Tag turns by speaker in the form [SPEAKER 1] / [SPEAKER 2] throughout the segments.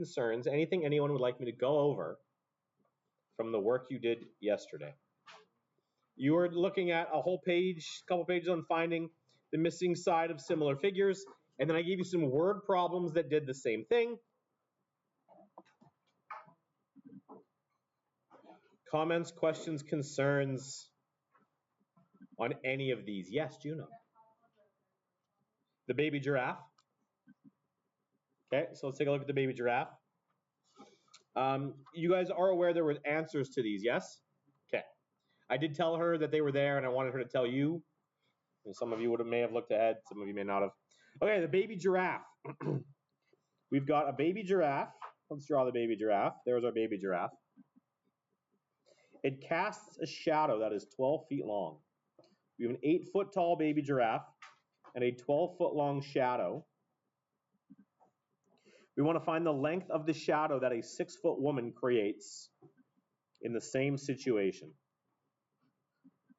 [SPEAKER 1] concerns, anything anyone would like me to go over from the work you did yesterday? You were looking at a whole page, couple pages on finding the missing side of similar figures, and then I gave you some word problems that did the same thing. Comments, questions, concerns on any of these? Yes, Juno. The baby giraffe. Okay, so let's take a look at the baby giraffe. You guys are aware there were answers to these, yes? Okay. I did tell her that they were there, and I wanted her to tell you. And some of you may have looked ahead. Some of you may not have. Okay, the baby giraffe. We've got a baby giraffe. Let's draw the baby giraffe. There's our baby giraffe. It casts a shadow that is 12 feet long. We have an 8-foot tall baby giraffe and a 12-foot long shadow. We want to find the length of the shadow that a 6-foot woman creates in the same situation.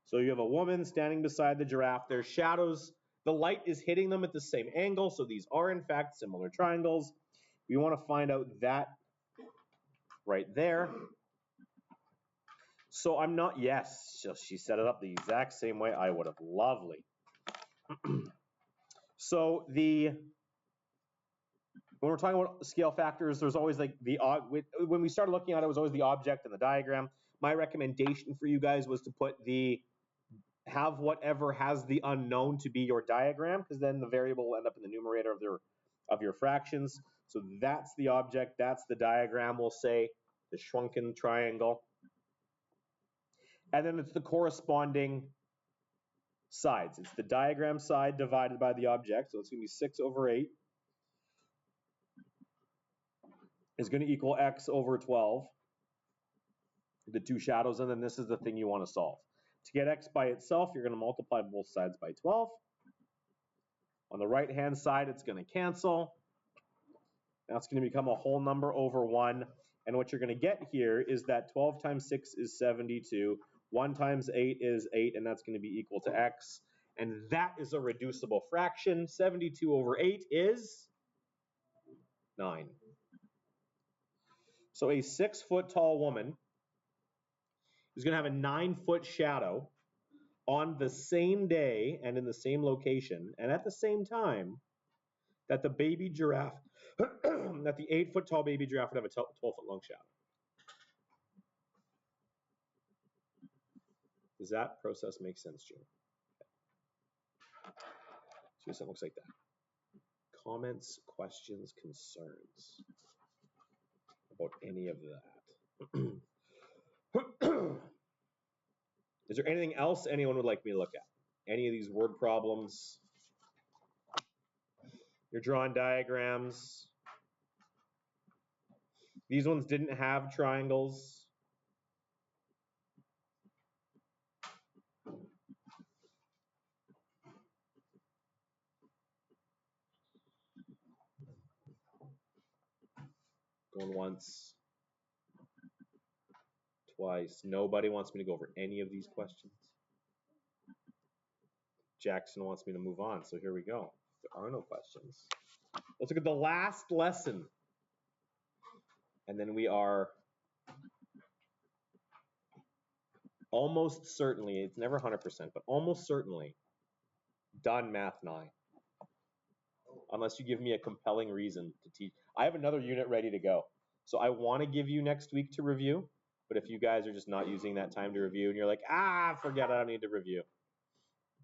[SPEAKER 1] So you have a woman standing beside the giraffe. There's shadows. The light is hitting them at the same angle, so these are, in fact, similar triangles. We want to find out that right there. So I'm not, yes, she set it up the exact same way I would have. Lovely. So when we're talking about scale factors, there's always like when we started looking at it, it was always the object and the diagram. My recommendation for you guys was to put have whatever has the unknown to be your diagram, because then the variable will end up in the numerator of your fractions. So that's the object, that's the diagram, we'll say, the shrunken triangle. And then it's the corresponding sides. It's the diagram side divided by the object, so it's going to be 6 over 8 is going to equal x over 12, the two shadows, and then this is the thing you want to solve. To get x by itself, you're going to multiply both sides by 12. On the right-hand side, it's going to cancel. That's going to become a whole number over 1. And what you're going to get here is that 12 times 6 is 72. 1 times 8 is 8, and that's going to be equal to x. And that is a reducible fraction. 72 over 8 is 9. So a 6-foot tall woman is going to have a 9-foot shadow on the same day and in the same location and at the same time that the baby giraffe, that the 8-foot tall baby giraffe would have a 12-foot long shadow. Does that process make sense, Jim? Okay. So something looks like that. Comments, questions, concerns about any of that? Is there anything else anyone would like me to look at? Any of these word problems? You're drawing diagrams. These ones didn't have triangles. Going once. Twice. Nobody wants me to go over any of these questions. Jackson wants me to move on, so here we go. There are no questions. Let's look at the last lesson. And then we are almost certainly, it's never 100%, but almost certainly done Math 9. Unless you give me a compelling reason to teach. I have another unit ready to go. So I want to give you next week to review, but if you guys are just not using that time to review and you're like, forget it, I don't need to review,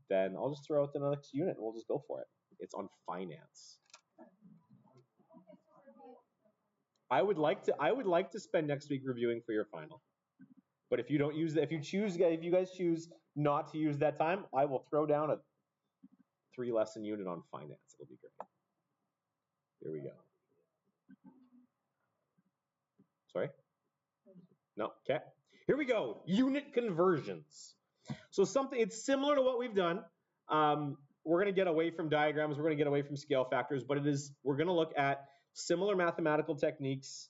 [SPEAKER 1] then I'll just throw out the next unit and we'll just go for it. It's on finance. I would like to spend next week reviewing for your final. But if you don't use that, if you guys choose not to use that time, I will throw down a 3-lesson unit on finance. It'll be great. Here we go. Sorry? No, okay. Here we go. Unit conversions. So it's similar to what we've done. We're going to get away from diagrams. We're going to get away from scale factors, but we're going to look at similar mathematical techniques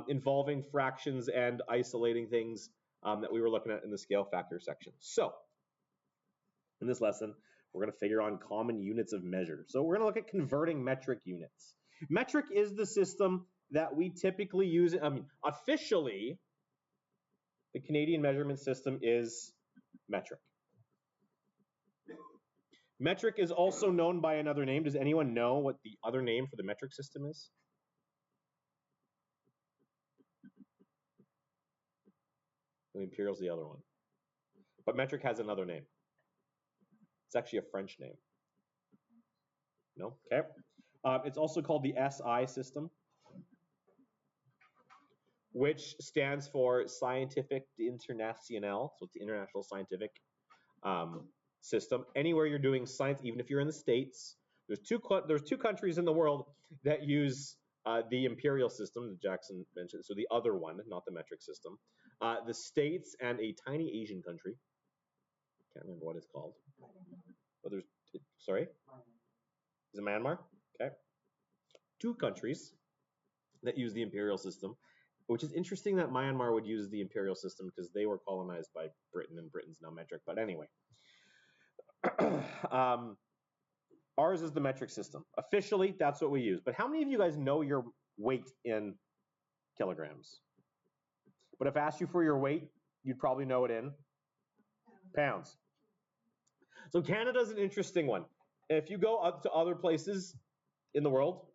[SPEAKER 1] involving fractions and isolating things that we were looking at in the scale factor section. So in this lesson, we're going to figure on common units of measure. So we're going to look at converting metric units. Metric is the system that we typically use, officially, the Canadian measurement system is metric. Metric is also known by another name. Does anyone know what the other name for the metric system is? The imperial is the other one. But metric has another name. It's actually a French name. No? Okay. It's also called the SI system, which stands for Scientific International. So it's the International Scientific System. Anywhere you're doing science, even if you're in the States, there's two countries in the world that use the imperial system that Jackson mentioned. So the other one, not the metric system. The States and a tiny Asian country. Can't remember what it's called. But sorry? Is it Myanmar? Okay. 2 countries that use the imperial system, which is interesting that Myanmar would use the imperial system because they were colonized by Britain and Britain's now metric. But anyway, ours is the metric system. Officially, that's what we use. But how many of you guys know your weight in kilograms? But if I asked you for your weight, you'd probably know it in pounds. So Canada's an interesting one. If you go up to other places in the world,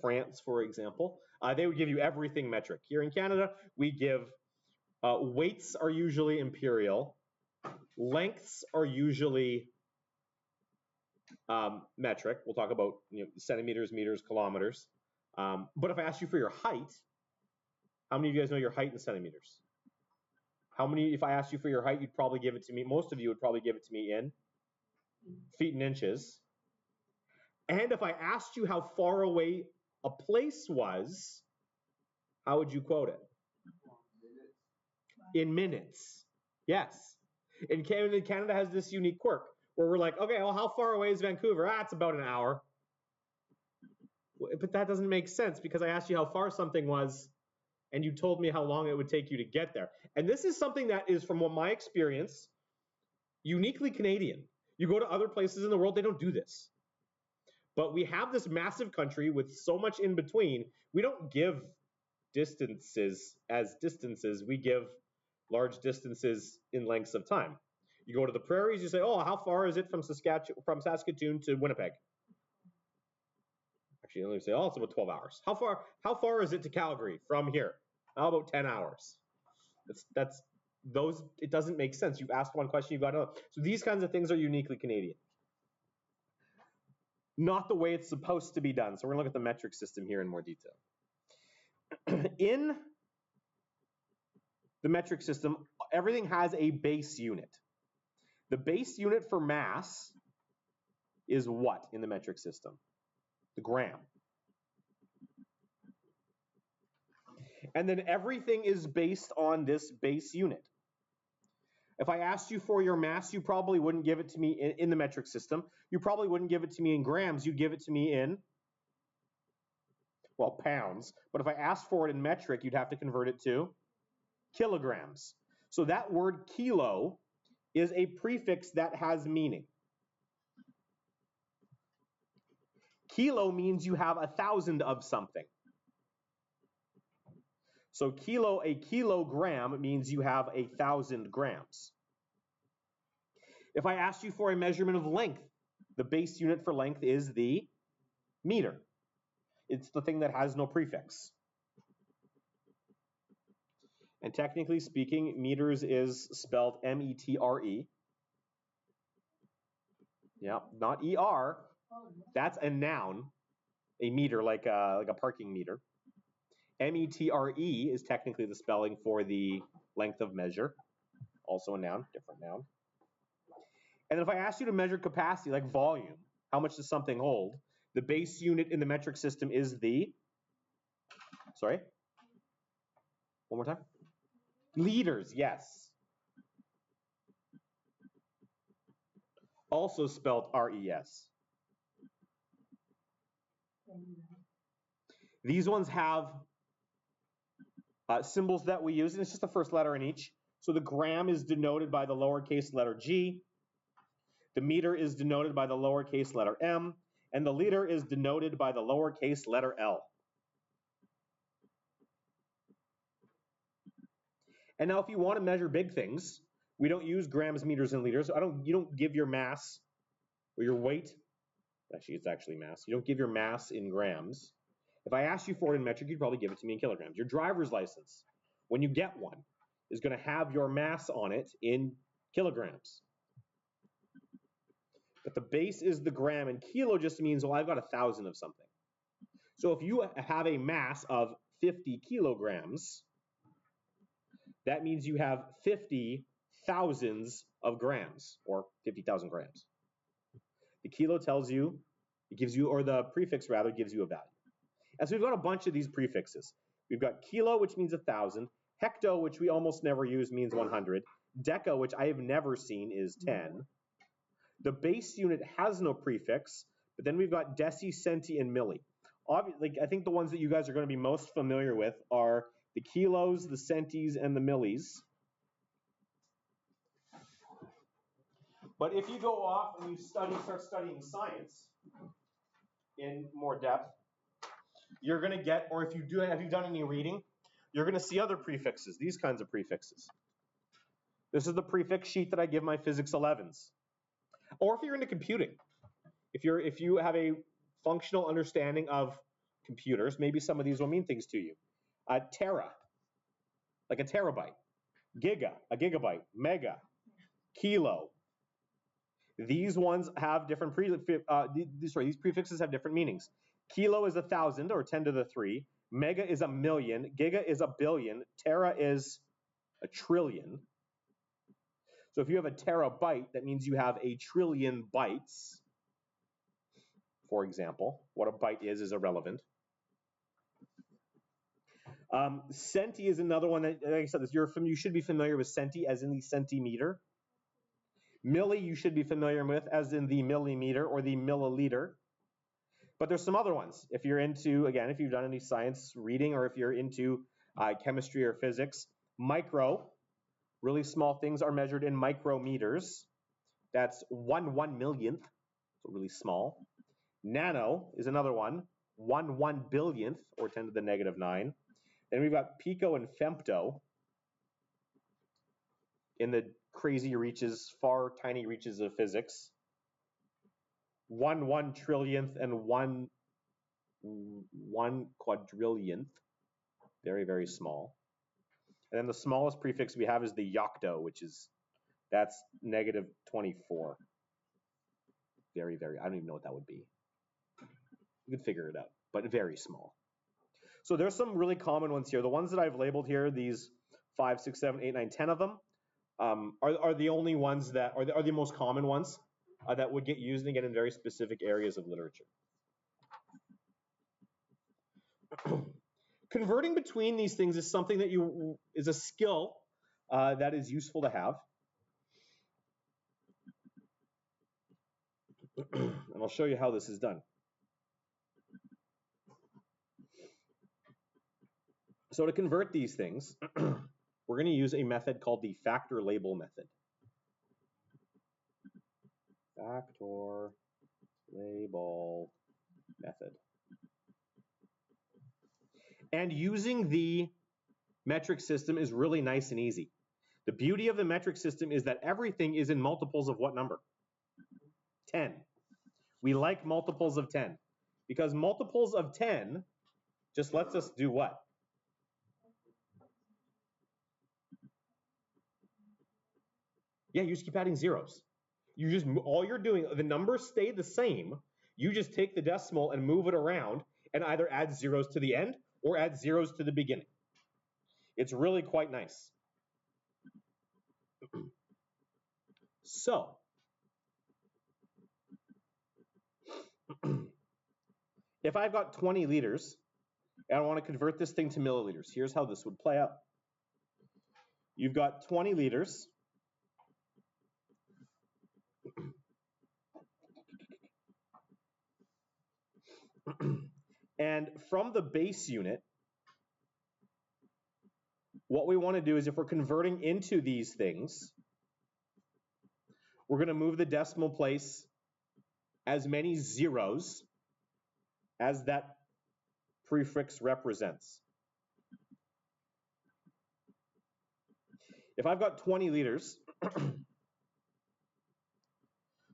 [SPEAKER 1] France, for example, they would give you everything metric. Here in Canada, we give weights are usually imperial, lengths are usually metric. We'll talk about centimeters, meters, kilometers. But if I asked you for your height, how many of you guys know your height in centimeters? How many, if I asked you for your height, you'd probably give it to me, most of you would probably give it to me in feet and inches. And if I asked you how far away a place was, how would you quote it? In minutes. Yes. In Canada has this unique quirk where we're like, okay, well, how far away is Vancouver? It's about an hour. But that doesn't make sense because I asked you how far something was and you told me how long it would take you to get there. And this is something that is, from my experience, uniquely Canadian. You go to other places in the world, they don't do this. But we have this massive country with so much in between. We don't give distances as distances. We give large distances in lengths of time. You go to the prairies, you say, oh, how far is it from Saskatoon to Winnipeg? Actually, let me say, oh, it's about 12 hours. How far is it to Calgary from here? How about 10 hours? It doesn't make sense. You've asked one question, you've got another. So these kinds of things are uniquely Canadian. Not the way it's supposed to be done. So we're going to look at the metric system here in more detail. In the metric system, everything has a base unit. The base unit for mass is what in the metric system? The gram. And then everything is based on this base unit. If I asked you for your mass, you probably wouldn't give it to me in the metric system. You probably wouldn't give it to me in grams. You'd give it to me in, well, pounds. But if I asked for it in metric, you'd have to convert it to kilograms. So that word kilo is a prefix that has meaning. Kilo means you have 1,000 of something. So a kilogram means you have 1,000 grams. If I asked you for a measurement of length, the base unit for length is the meter. It's the thing that has no prefix. And technically speaking, meters is spelled M-E-T-R-E. Yeah, not E-R. That's a noun, a meter, like a parking meter. M-E-T-R-E is technically the spelling for the length of measure. Also a noun, different noun. And then if I ask you to measure capacity, like volume, how much does something hold? The base unit in the metric system is the, sorry? One more time? Liters, yes. Also spelled R-E-S. These ones have symbols that we use, and it's just the first letter in each. So the gram is denoted by the lowercase letter g. The meter is denoted by the lowercase letter m. And the liter is denoted by the lowercase letter L. And now if you want to measure big things, we don't use grams, meters, and liters. You don't give your mass or your weight. Actually, it's actually mass. You don't give your mass in grams. If I asked you for it in metric, you'd probably give it to me in kilograms. Your driver's license, when you get one, is going to have your mass on it in kilograms. But the base is the gram, and kilo just means, well, I've got 1,000 of something. So if you have a mass of 50 kilograms, that means you have 50 thousands of grams, or 50,000 grams. The kilo tells you, it gives you, or the prefix rather, gives you a value. And so we've got a bunch of these prefixes. We've got kilo, which means 1,000. Hecto, which we almost never use, means 100. Deca, which I have never seen, is 10. The base unit has no prefix, but then we've got deci, centi, and milli. I think the ones that you guys are going to be most familiar with are the kilos, the centis, and the millis. But if you go off and you start studying science in more depth, you're going to get, or if you do, have you done any reading, you're going to see other prefixes, these kinds of prefixes. This is the prefix sheet that I give my physics 11s. Or if you're into computing, if you have a functional understanding of computers, maybe some of these will mean things to you. Tera, like a terabyte. Giga, a gigabyte. Mega, kilo. These ones have different these prefixes have different meanings. Kilo is 1,000 or 10 to the 3. Mega is 1,000,000. Giga is 1,000,000,000. Tera is 1,000,000,000,000. So if you have a terabyte, that means you have 1,000,000,000,000 bytes. For example, what a byte is irrelevant. Centi is another one that, like I said, you should be familiar with centi as in the centimeter. Milli you should be familiar with as in the millimeter or the milliliter. But there's some other ones. If you're into, again, if you've done any science reading or if you're into chemistry or physics, micro, really small things are measured in micrometers. That's 1/1,000,000th, so really small. Nano is another one, 1/1,000,000,000th, or 10 to the negative 9. Then we've got pico and femto in the crazy reaches, far tiny reaches of physics. 1/1,000,000,000,000th and 1/1,000,000,000,000th, very, very small. And then the smallest prefix we have is the yocto, that's negative 24. Very, very, I don't even know what that would be. You could figure it out, but very small. So there's some really common ones here. The ones that I've labeled here, these 5, 6, 7, 8, 9, 10 of them, are the only ones that are the most common ones that would get used and get in very specific areas of literature. Converting between these things is something that is a skill that is useful to have. And I'll show you how this is done. So to convert these things, we're going to use a method called the factor label method. Factor label method. And using the metric system is really nice and easy. The beauty of the metric system is that everything is in multiples of what number? 10. We like multiples of 10 because multiples of 10 just lets us do what? Yeah, you just keep adding zeros. All you're doing, the numbers stay the same. You just take the decimal and move it around and either add zeros to the end or add zeros to the beginning. It's really quite nice. So, if I've got 20 liters and I want to convert this thing to milliliters, here's how this would play out. You've got 20 liters. And from the base unit, what we want to do is if we're converting into these things, we're going to move the decimal place as many zeros as that prefix represents. If I've got 20 liters,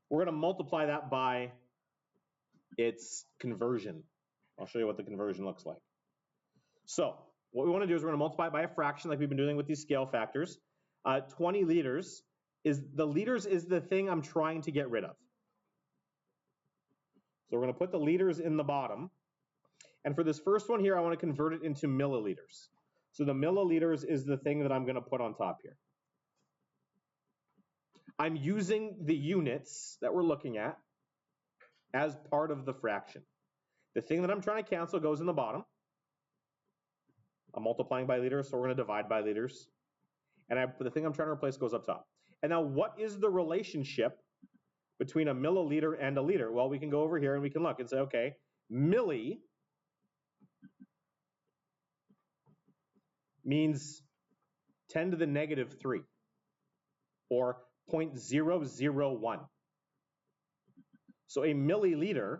[SPEAKER 1] we're going to multiply that by its conversion. I'll show you what the conversion looks like. So what we want to do is we're going to multiply it by a fraction like we've been doing with these scale factors. 20 liters is the thing I'm trying to get rid of. So we're going to put the liters in the bottom. And for this first one here, I want to convert it into milliliters. So the milliliters is the thing that I'm going to put on top here. I'm using the units that we're looking at as part of the fraction. The thing that I'm trying to cancel goes in the bottom. I'm multiplying by liters, so we're going to divide by liters. And the thing I'm trying to replace goes up top. And now what is the relationship between a milliliter and a liter? Well, we can go over here and we can look and say, okay, milli means 10 to the negative 3, or 0.001. So a milliliter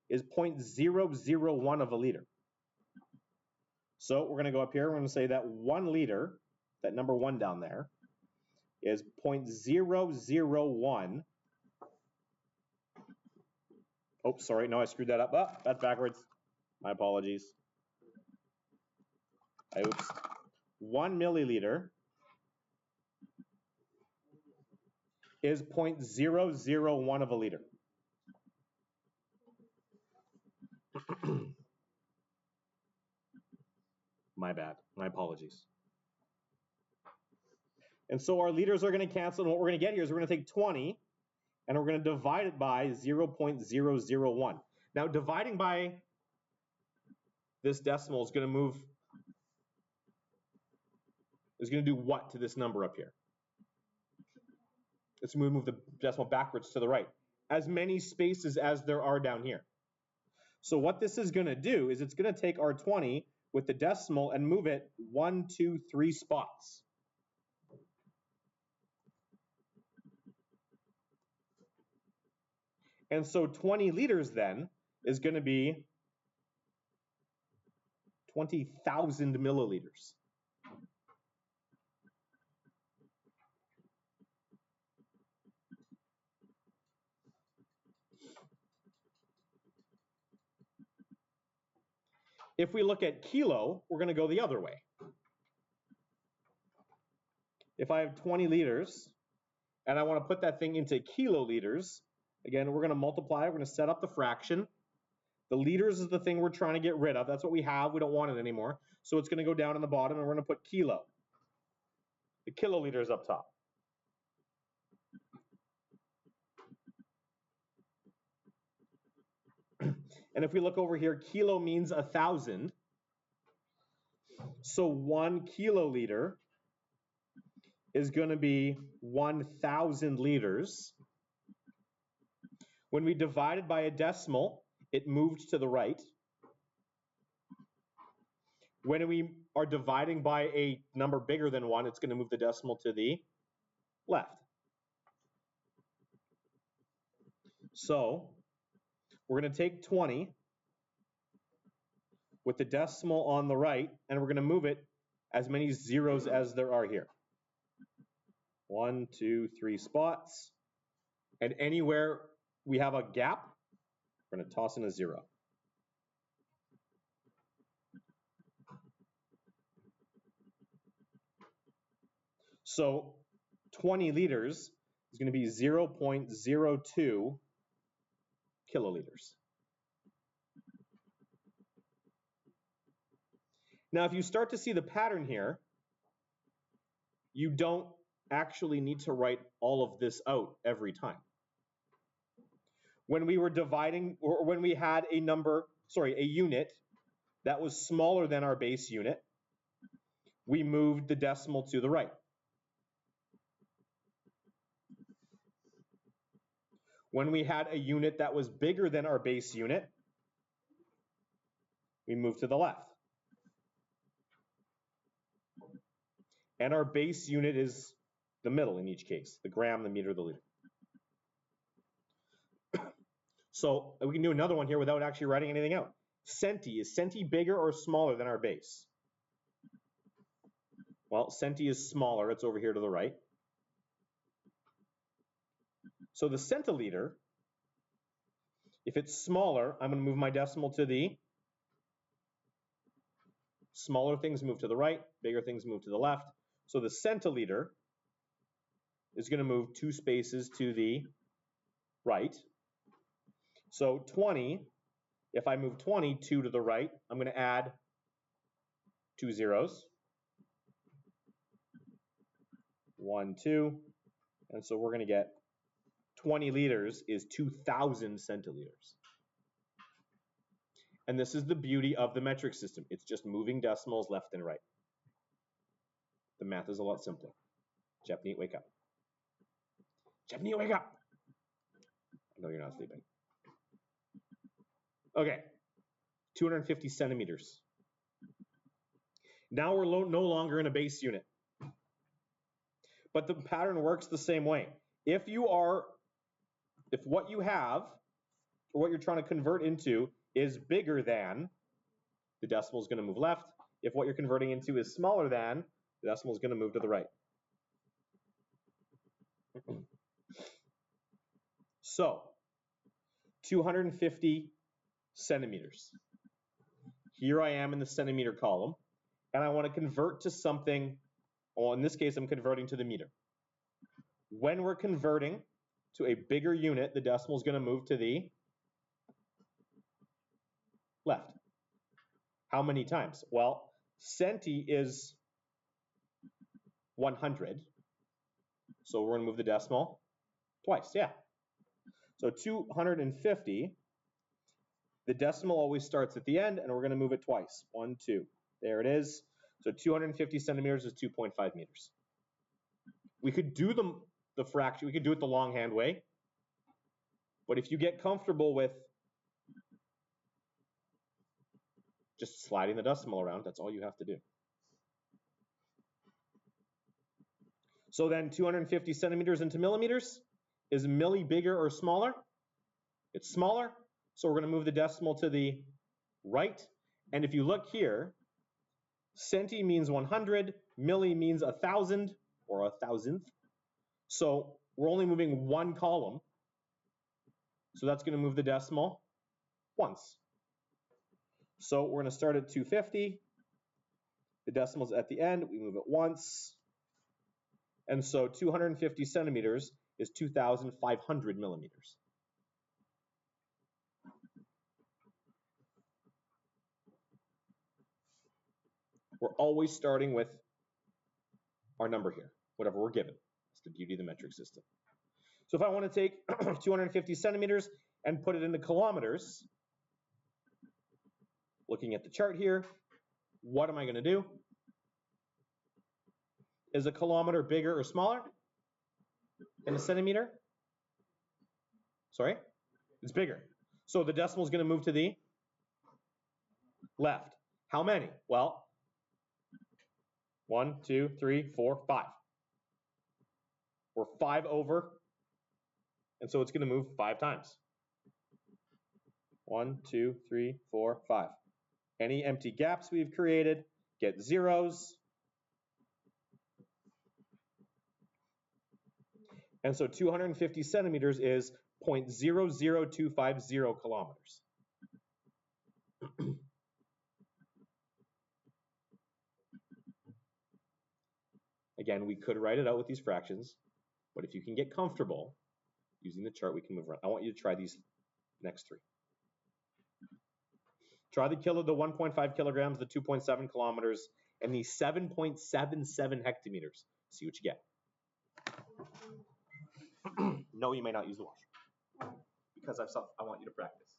[SPEAKER 1] is 0.001 of a liter. So we're going to go up here, we're going to say that 1 liter, that number 1 down there, is 0.001. Oh, sorry, no, I screwed that up. Oh, that's backwards. My apologies. Oops. 1 milliliter is 0.001 of a liter. My bad. My apologies. And so our liters are going to cancel, and what we're going to get here is we're going to take 20, and we're going to divide it by 0.001. Now, dividing by this decimal is going to move, is going to do what to this number up here? It's going to move the decimal backwards to the right. As many spaces as there are down here. So what this is going to do is it's going to take our 20 with the decimal and move it 1, 2, 3 spots. And so 20 liters then is going to be 20,000 milliliters. If we look at kilo, we're going to go the other way. If I have 20 liters and I want to put that thing into kiloliters, again, we're going to multiply, we're going to set up the fraction. The liters is the thing we're trying to get rid of. That's what we have. We don't want it anymore. So it's going to go down in the bottom, and we're going to put kilo. The kiloliter is up top. And if we look over here, kilo means 1,000. So 1 kiloliter is going to be 1,000 liters. When we divide it by a decimal, it moved to the right. When we are dividing by a number bigger than 1, it's going to move the decimal to the left. So we're going to take 20 with the decimal on the right, and we're going to move it as many zeros as there are here. 1, 2, 3 spots. And anywhere we have a gap, we're going to toss in a 0. So 20 liters is going to be 0.02 kiloliters. Now, if you start to see the pattern here, you don't actually need to write all of this out every time. When we were dividing, or when we had a unit that was smaller than our base unit, we moved the decimal to the right. When we had a unit that was bigger than our base unit, we moved to the left. And our base unit is the middle in each case, the gram, the meter, the liter. So we can do another one here without actually writing anything out. Centi, is centi bigger or smaller than our base? Well, centi is smaller. It's over here to the right. So the centiliter, if it's smaller, I'm going to move my decimal to the smaller things move to the right, bigger things move to the left. So the centiliter is going to move 2 spaces to the right. So 20, if I move 20, 2 to the right, I'm going to add 2 zeros. 1, 2. And so we're going to get 20 liters is 2,000 centiliters. And this is the beauty of the metric system. It's just moving decimals left and right. The math is a lot simpler. Japneet, wake up. Japneet, wake up. I know you're not sleeping. Okay, 250 centimeters. Now we're no longer in a base unit. But the pattern works the same way. If what you have, or what you're trying to convert into, is bigger than, the decimal is going to move left. If what you're converting into is smaller than, the decimal is going to move to the right. So, 250 centimeters. Here I am in the centimeter column, and I want to convert to something, well, in this case, I'm converting to the meter. When we're converting to a bigger unit, the decimal is going to move to the left. How many times? Well, centi is 100, so we're going to move the decimal twice, yeah. So 250, the decimal always starts at the end, and we're going to move it twice. 1, 2. There it is. So 250 centimeters is 2.5 meters. We could do the fraction, we could do it the longhand way, but if you get comfortable with just sliding the decimal around, that's all you have to do. So then 250 centimeters into millimeters, is milli bigger or smaller? It's smaller, so we're going to move the decimal to the right. And if you look here, centi means 100, milli means 1,000 or 1,000th. So we're only moving one column. So that's going to move the decimal once. So we're going to start at 250. The decimal's at the end. We move it once. And so 250 centimeters is 2,500 millimeters. We're always starting with our number here, whatever we're given. That's the beauty of the metric system. So if I want to take 250 centimeters and put it into kilometers, looking at the chart here, what am I going to do? Is a kilometer bigger or smaller than a centimeter? Sorry? It's bigger. So the decimal is going to move to the left. How many? Well, 1, 2, 3, 4, 5. We're 5 over, and so it's going to move 5 times. 1, 2, 3, 4, 5. Any empty gaps we've created, get zeros. And so 250 centimeters is 0.00250 kilometers. Again, we could write it out with these fractions, but if you can get comfortable using the chart, we can move around. I want you to try these next 3. Try the 1.5 kilograms, the 2.7 kilometers, and the 7.77 hectometers. See what you get. No, you may not use the washroom because I want you to practice.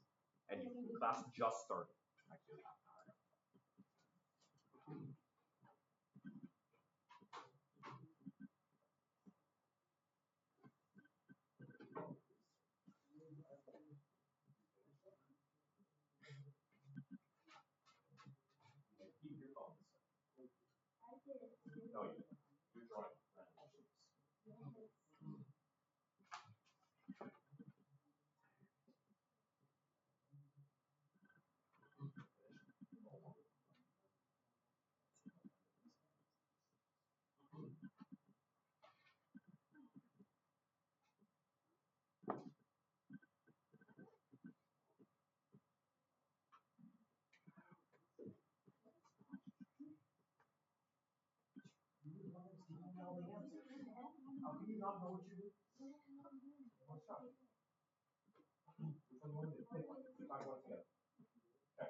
[SPEAKER 1] And the class just started. Actually. Keep your phone. No, you didn't. You're drawing random shapes. How can you not know what you do? What's up? Which one do you want to do? Pick one. We talk about it together. Okay.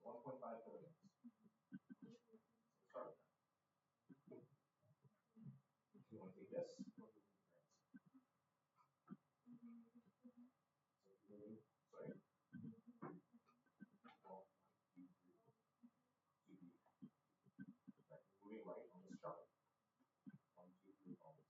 [SPEAKER 1] 1.5 kilograms. Start with that. You want to take this? Sorry. Moving right on this chart. 1, 2, 3, always.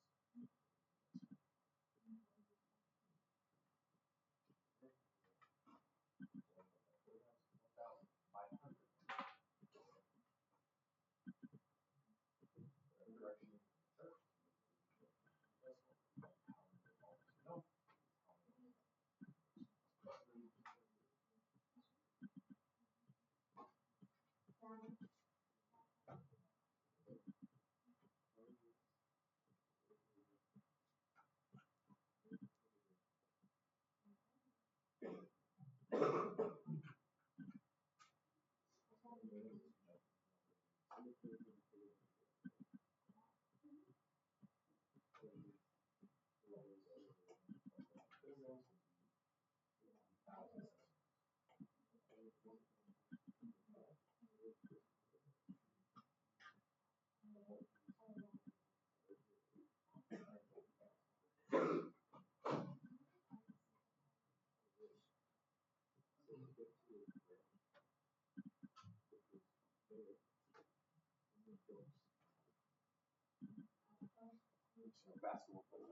[SPEAKER 1] Basketball player.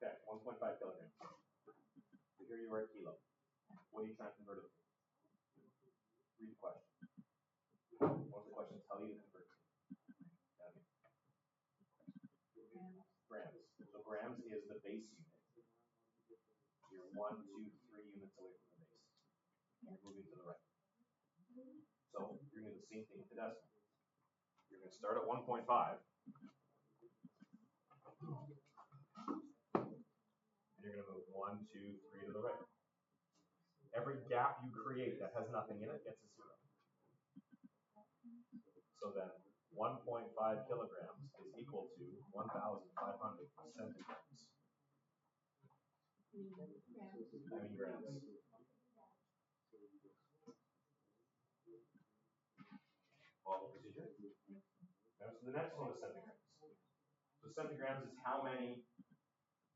[SPEAKER 1] Okay, 1.5 kilograms. So here you are at kilo. What are you trying to convert it to? Read the question. What does the question tell you to convert to? Grams. So grams is the base unit. You're 1, 2, 3 units away from the base. You're moving to the right. So you're going to do the same thing with the decimal. You're going to start at 1.5. And you're going to move 1, 2, 3 to the right. Every gap you create that has nothing in it gets a 0. So then 1.5 kilograms is equal to 1,500 centigrams. I mean grams. Follow the procedure. Now, so the next one is centigrams. So centigrams is how many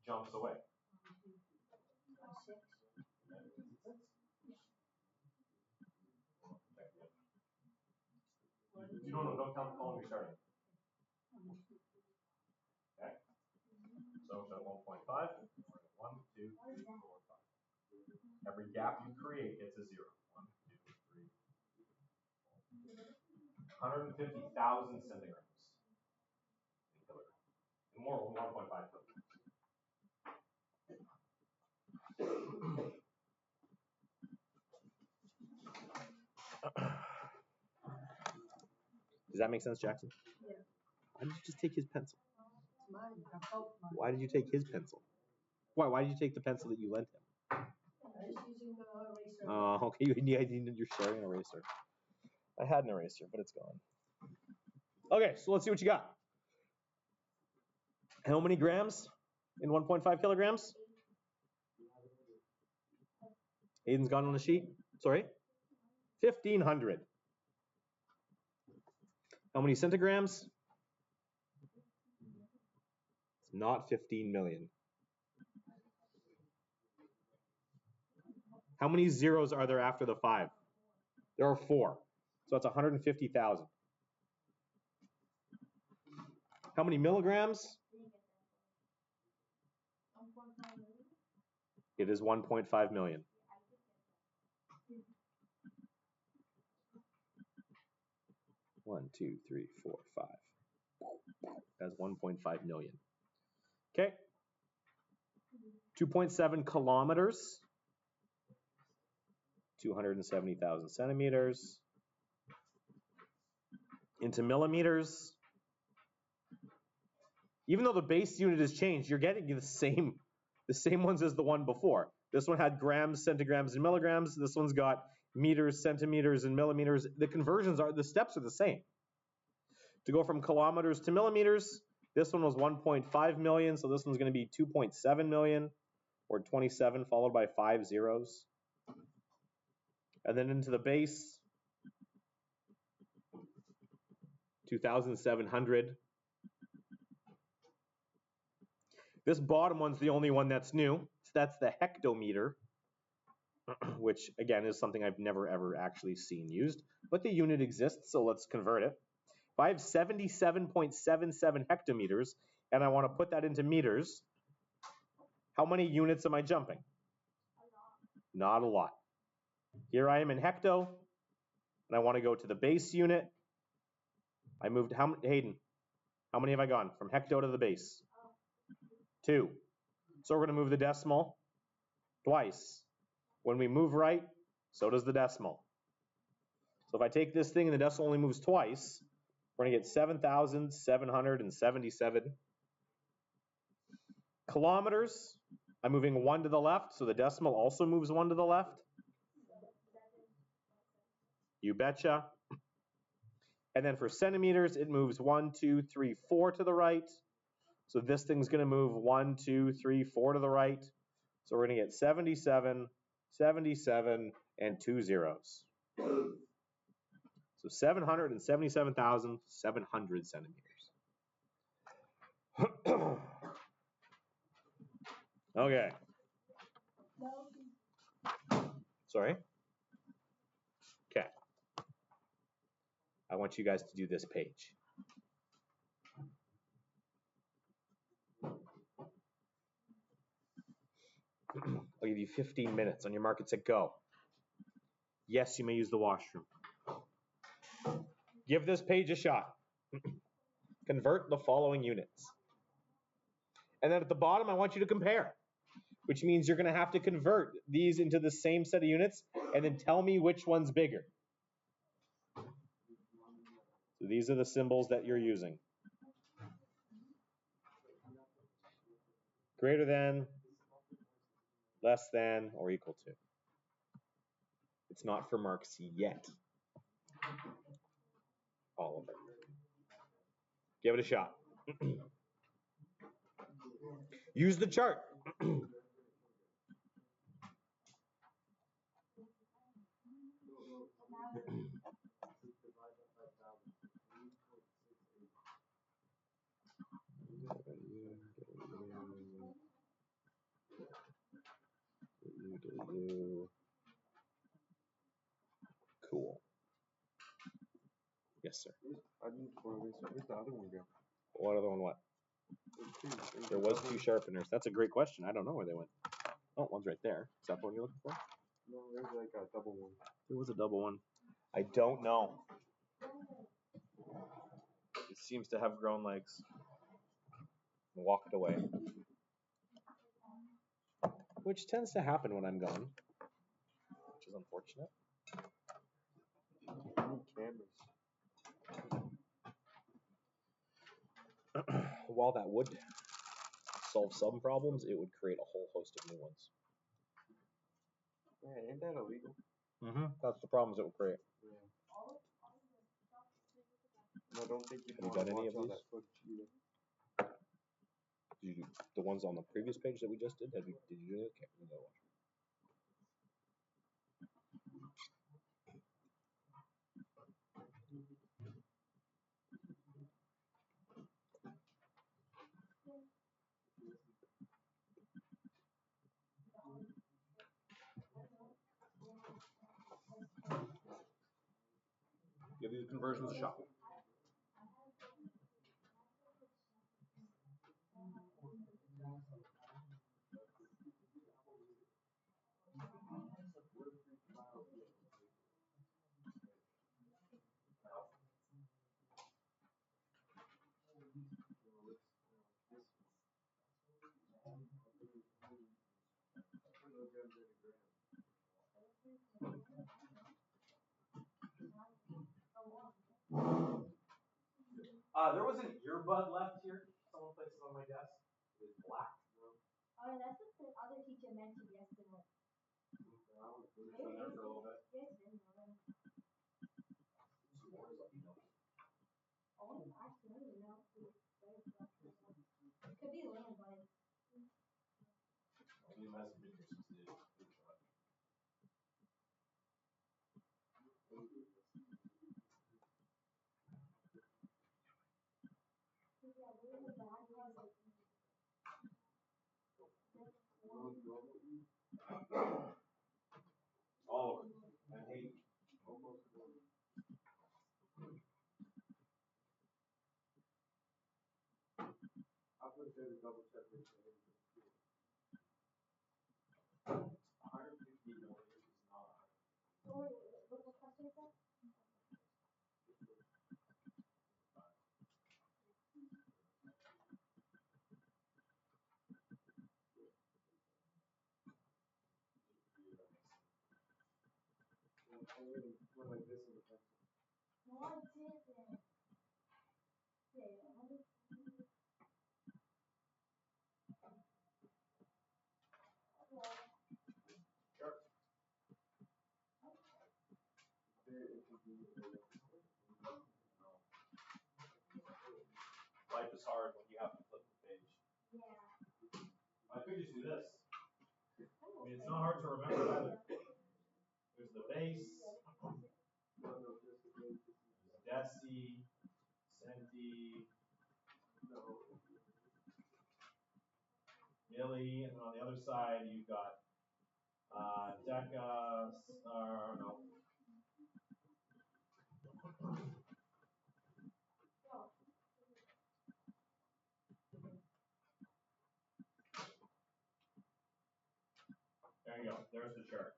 [SPEAKER 1] jumps away?
[SPEAKER 2] 6.
[SPEAKER 1] You don't count the column you're starting. Okay. So it's at 1.5. 1, 2, 3, 4, 5. Every gap you create gets a 0. 1, 2, 3, 4. 150,000 centigrams in kilograms. And more than 1.5 kilograms. Does that make sense, Jackson?
[SPEAKER 2] Yeah.
[SPEAKER 1] Why did you just take his pencil?
[SPEAKER 2] It's mine. I felt mine.
[SPEAKER 1] Why did you take his pencil? Why did you take the pencil that you lent him?
[SPEAKER 2] I was using the eraser.
[SPEAKER 1] Oh, okay. You're sharing an eraser. I had an eraser, but it's gone. Okay, so let's see what you got. How many grams in 1.5 kilograms? Aiden's gone on the sheet. Sorry? 1,500. How many centigrams? It's not 15 million. How many zeros are there after the 5? There are 4. So that's 150,000. How many milligrams? It is 1.5 million. 1, 2, 3, 4, 5. That's 1.5 million. Okay. 2.7 kilometers. 270,000 centimeters. Into millimeters. Even though the base unit has changed, you're getting the same ones as the one before. This one had grams, centigrams, and milligrams. This one's got meters, centimeters, and millimeters. The steps are the same. To go from kilometers to millimeters, this one was 1.5 million, so this one's going to be 2.7 million, or 27 followed by 5 zeros. And then into the base, 2,700. This bottom one's the only one that's new. So that's the hectometer, which again is something I've never ever actually seen used, but the unit exists, so let's convert it. If I have 77.77 hectometers and I want to put that into meters, how many units am I jumping? Not a lot. Here I am in hecto, and I want to go to the base unit. I moved, Hayden, how many have I gone from hecto to the base? 2. So we're going to move the decimal twice. When we move right, so does the decimal. So if I take this thing and the decimal only moves twice, we're going to get 7,777 kilometers. I'm moving 1 to the left, so the decimal also moves 1 to the left. You betcha. And then for centimeters, it moves 1, 2, 3, 4 to the right. So this thing's going to move 1, 2, 3, 4 to the right. So we're going to get 77, 77, and 2 zeros. So 777,700 centimeters. Okay. Sorry? Okay. I want you guys to do this page. I'll give you 15 minutes on your market set, go. Yes, you may use the washroom. Give this page a shot. Convert the following units. And then at the bottom, I want you to compare, which means you're going to have to convert these into the same set of units and then tell me which one's bigger. So these are the symbols that you're using. Greater than, less than, or equal to. It's not for marks yet. All of it. Give it a shot. Use the chart. Cool. Yes, sir.
[SPEAKER 3] Where's the other one go?
[SPEAKER 1] What other one? What? There was 2 sharpeners. That's a great question. I don't know where they went. Oh, one's right there. Is that the one you're looking for?
[SPEAKER 3] No, there's like a double one.
[SPEAKER 1] There was a double one. I don't know. It seems to have grown legs. Walked away. Which tends to happen when I'm gone. Which is unfortunate.
[SPEAKER 3] Cameras.
[SPEAKER 1] While that would solve some problems, it would create a whole host of new ones.
[SPEAKER 3] Yeah, ain't that illegal?
[SPEAKER 1] That's the problems it would create.
[SPEAKER 3] Yeah. No, don't think you
[SPEAKER 1] Have you done any of these? Did you, the ones on the previous page that we just did? Did you do it? Okay, we'll go watch. Give these conversions a shot. There was an earbud left here. Someone places on my desk. It was black.
[SPEAKER 2] Oh, that's what the other teacher mentioned yesterday.
[SPEAKER 1] It's been there for a little bit.
[SPEAKER 2] It's been there. Oh, actually, I don't even know. It could be landline.
[SPEAKER 1] You hasn't been here since the
[SPEAKER 2] Yeah, we're in the back.
[SPEAKER 1] all over. I hate
[SPEAKER 3] Almost. I'll put it there to double check this.
[SPEAKER 1] 150 millimeters is not
[SPEAKER 2] What question is that?
[SPEAKER 3] One like this in the pencil.
[SPEAKER 2] No, I didn't. Yeah,
[SPEAKER 1] Sure.
[SPEAKER 3] There it should be.
[SPEAKER 1] Life is hard when you have to flip the page.
[SPEAKER 2] yeah.
[SPEAKER 1] I could just do this. I mean, it's not hard to remember either. There's the base,
[SPEAKER 3] No, just the base.
[SPEAKER 1] deci, centi,
[SPEAKER 3] No.
[SPEAKER 1] milli, and then on the other side you've got deca, no. There you go. There's the chart.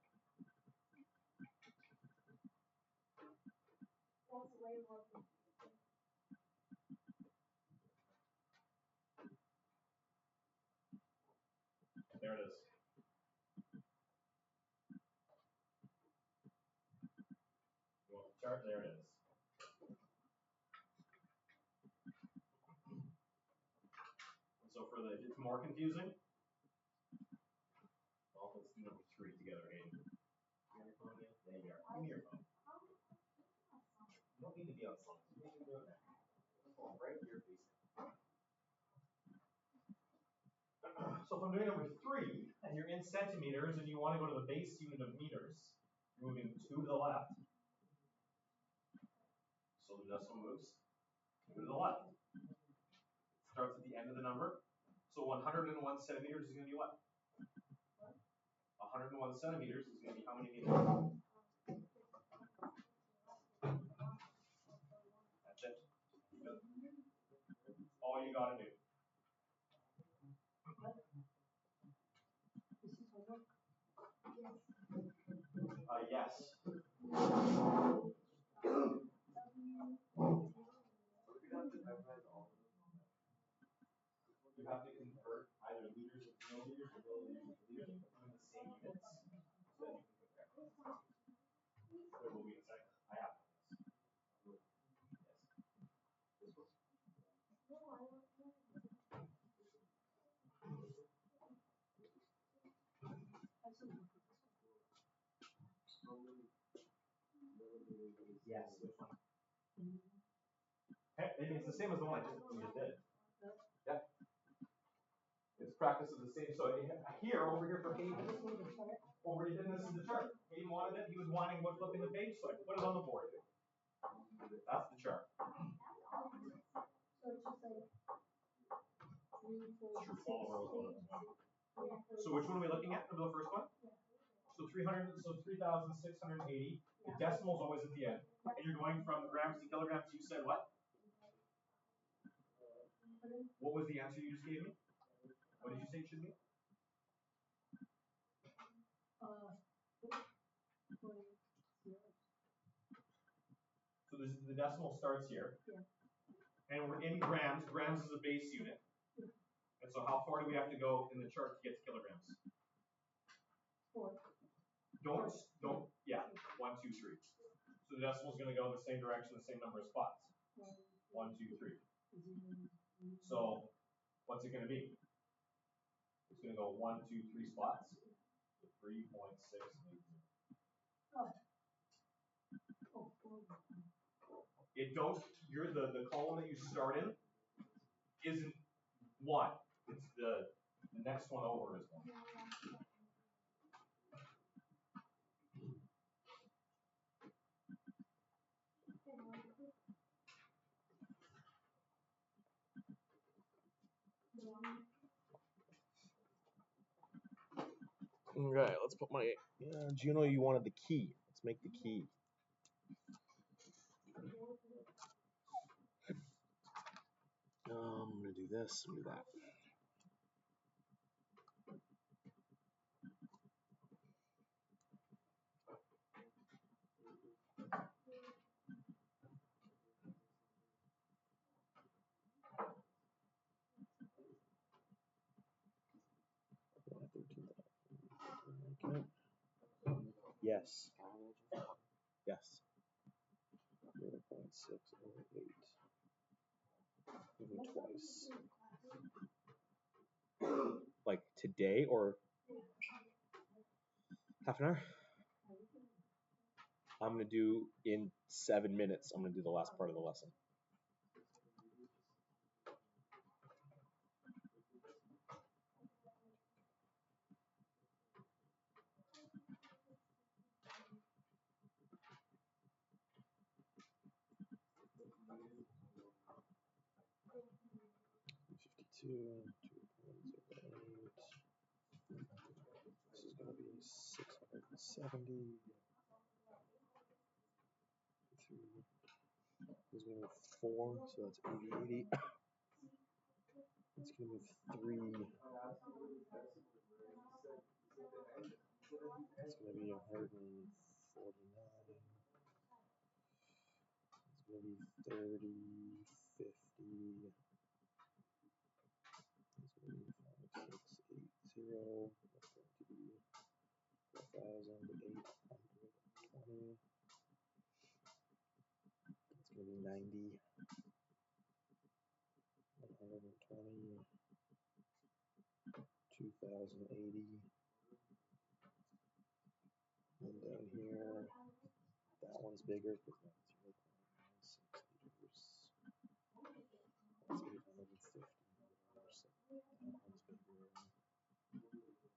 [SPEAKER 2] That's way more.
[SPEAKER 1] There it is. You want the chart? There it is. And so for the, it's more confusing. Well, let's do number 3 together, Hayden. You have your phone yet? There you are. Give me your phone. You don't need to be on phone. You need to be on that. Oh, right here, facing. So if I'm doing number 3, and you're in centimeters, and you want to go to the base unit of meters, you're moving 2 to the left. So the decimal moves 2 to the left. It starts at the end of the number. So 101 centimeters is going to be what? 101 centimeters is going to be how many meters? That's it. All you got to do. Yes. You have to convert either liters to milliliters or milliliters to liters and put them in the same units so that you can compare. There will be a second. I have this. Yes. This was. Yes. Which one? Hey, it's the same as the one we just did. Yeah. Its practice is the same. So here, over here for Hayden, over here, this is the chart. Hayden wanted it. He was wanting what flipping the page, so I put it on the board. That's the chart.
[SPEAKER 2] So it's just like 3, 4, 6, 8.
[SPEAKER 1] So which one are we looking at? The first one? So 3,680. The decimal is always at the end. And you're going from grams to kilograms. You said what? What was the answer you just gave me? What did you say it should be? So this, the decimal starts here.
[SPEAKER 2] Yeah.
[SPEAKER 1] And we're in grams. Grams is a base unit.
[SPEAKER 2] Yeah.
[SPEAKER 1] And so how far do we have to go in the chart to get to kilograms?
[SPEAKER 2] 4.
[SPEAKER 1] Don't, yeah, 1, 2, 3. So the decimal is going to go in the same direction, the same number of spots. 1, 2, 3. So what's it going to be? It's going to go 1, 2, 3 spots. So 3.680. It don't. You're the column that you start in isn't 1. It's the next one over is 1. Okay, let's put my. Juno, you wanted the key. Let's make the key. I'm gonna do this. Do that. Yes. Yes. 0.608. Even twice. Like today or half an hour? I'm gonna do in 7 minutes. I'm gonna do the last part of the lesson. $52, 2.08. This is going to be 670. This is going to be 4, so that's 80. It's going to be 3. It's going to be 149. It's going to be 30, 50. It's going to be 5680. That's going to be 4,820. It's going to be 90. 120. 2,080. And down here, that one's bigger because that's 0.96 liters. That's 850 liters. That one's bigger. So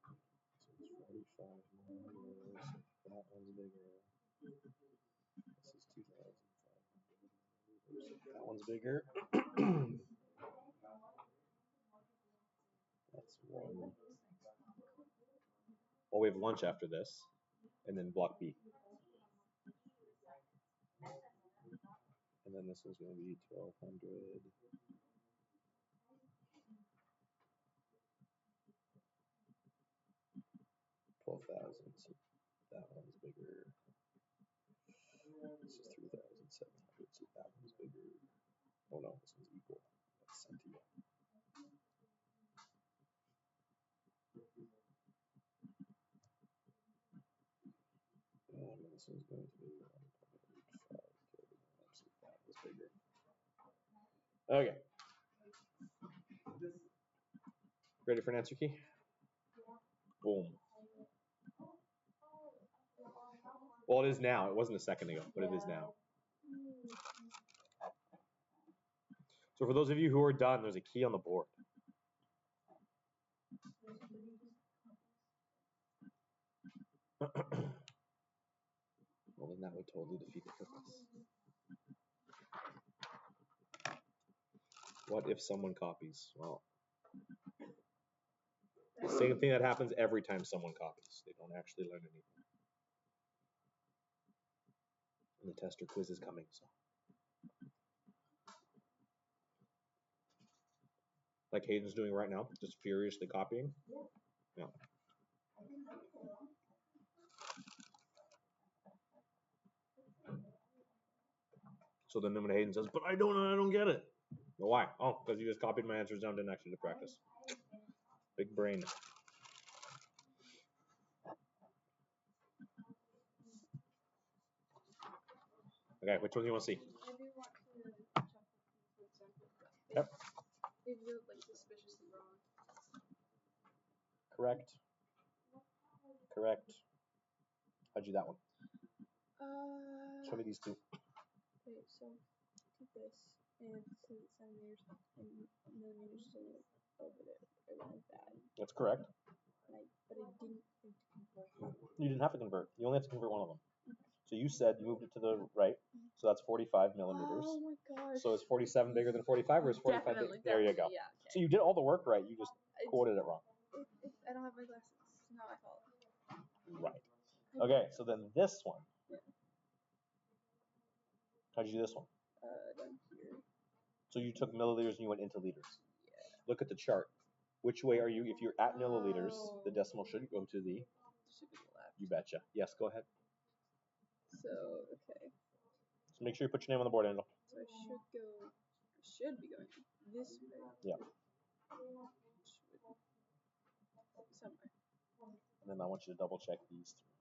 [SPEAKER 1] it's 45 more liters. That one's bigger. This is 2,500 liters. That one's bigger. That's 1. Oh, we have lunch after this, and then block B. And then this one's going to be 1,200. 12,000. So that one's bigger. This is 3,700. So that one's bigger. Oh no, this one's equal. That's centi. And this one's going to be 1.85 kilograms. So that was bigger. Okay. Ready for an answer key? Boom. Well, it is now. It wasn't a second ago, but it is now. So for those of you who are done, there's a key on the board. Well, then that would totally defeat the purpose. What if someone copies? Well, the same thing that happens every time someone copies. They don't actually learn anything. And the tester quiz is coming, so. Like Hayden's doing right now, just furiously copying. Yeah. So then when Hayden says, but I don't get it. Well, why? Oh, because you just copied my answers down, didn't actually do practice. Big brain. Okay, which one do you want to see? Yep.
[SPEAKER 4] It looked like suspiciously wrong.
[SPEAKER 1] Correct. Correct. How'd you do that one? Show me these two.
[SPEAKER 4] Okay, so take this and set it centimeters and millimeters so over there. It went like that.
[SPEAKER 1] That's correct.
[SPEAKER 4] But I didn't think to convert.
[SPEAKER 1] You didn't have to convert. You only have to convert one of them. So you said you moved it to the right. So that's 45 millimeters.
[SPEAKER 4] Oh my gosh.
[SPEAKER 1] So is 47 bigger than 45 or is 45
[SPEAKER 4] Definitely,
[SPEAKER 1] bigger? There you go.
[SPEAKER 4] Yeah, okay.
[SPEAKER 1] So you did all the work right. You just quoted it wrong.
[SPEAKER 4] I don't have my glasses. It's not my fault.
[SPEAKER 1] Right. Okay, so then this one.
[SPEAKER 4] Yeah.
[SPEAKER 1] How'd you do this one?
[SPEAKER 4] Down here.
[SPEAKER 1] So you took milliliters and you went into liters.
[SPEAKER 4] Yeah.
[SPEAKER 1] Look at the chart. Which way are you? If you're at milliliters, the decimal should go to the.
[SPEAKER 4] Should be the left.
[SPEAKER 1] You betcha. Yes, go ahead.
[SPEAKER 4] So, okay.
[SPEAKER 1] So make sure you put your name on the board, Angel.
[SPEAKER 4] So I should be going this way.
[SPEAKER 1] Yeah.
[SPEAKER 4] Somewhere.
[SPEAKER 1] And then I want you to double check these three.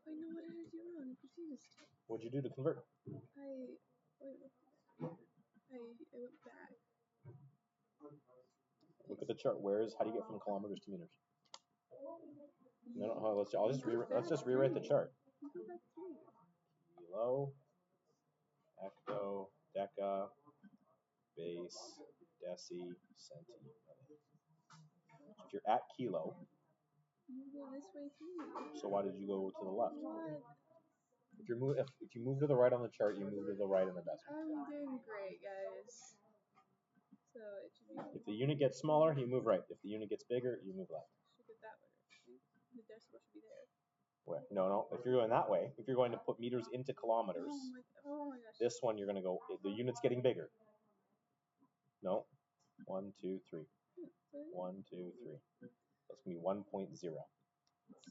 [SPEAKER 4] I know what I did wrong. I'm confused.
[SPEAKER 1] What'd you do to convert?
[SPEAKER 4] I went back.
[SPEAKER 1] Look at the chart. How do you get from kilometers to meters? No, let's just rewrite the chart.
[SPEAKER 4] Go back 3.
[SPEAKER 1] Kilo, hecto, deca, base, deci, centi. So if you're at kilo,
[SPEAKER 4] You go this way too.
[SPEAKER 1] so why did you go to the left?
[SPEAKER 4] What?
[SPEAKER 1] If you move to the right on the chart, you move to the right in the decimal.
[SPEAKER 4] I'm doing great, guys. So it should be.
[SPEAKER 1] If the unit gets smaller, you move right. If the unit gets bigger, you move left.
[SPEAKER 4] Should get that way. The decimal should be there.
[SPEAKER 1] Where? No. If you're going that way, if you're going to put meters into kilometers,
[SPEAKER 4] Oh my gosh.
[SPEAKER 1] this one you're going to go. The unit's getting bigger. No. 1, 2, 3. 1, 2, 3. That's going to be 1.0.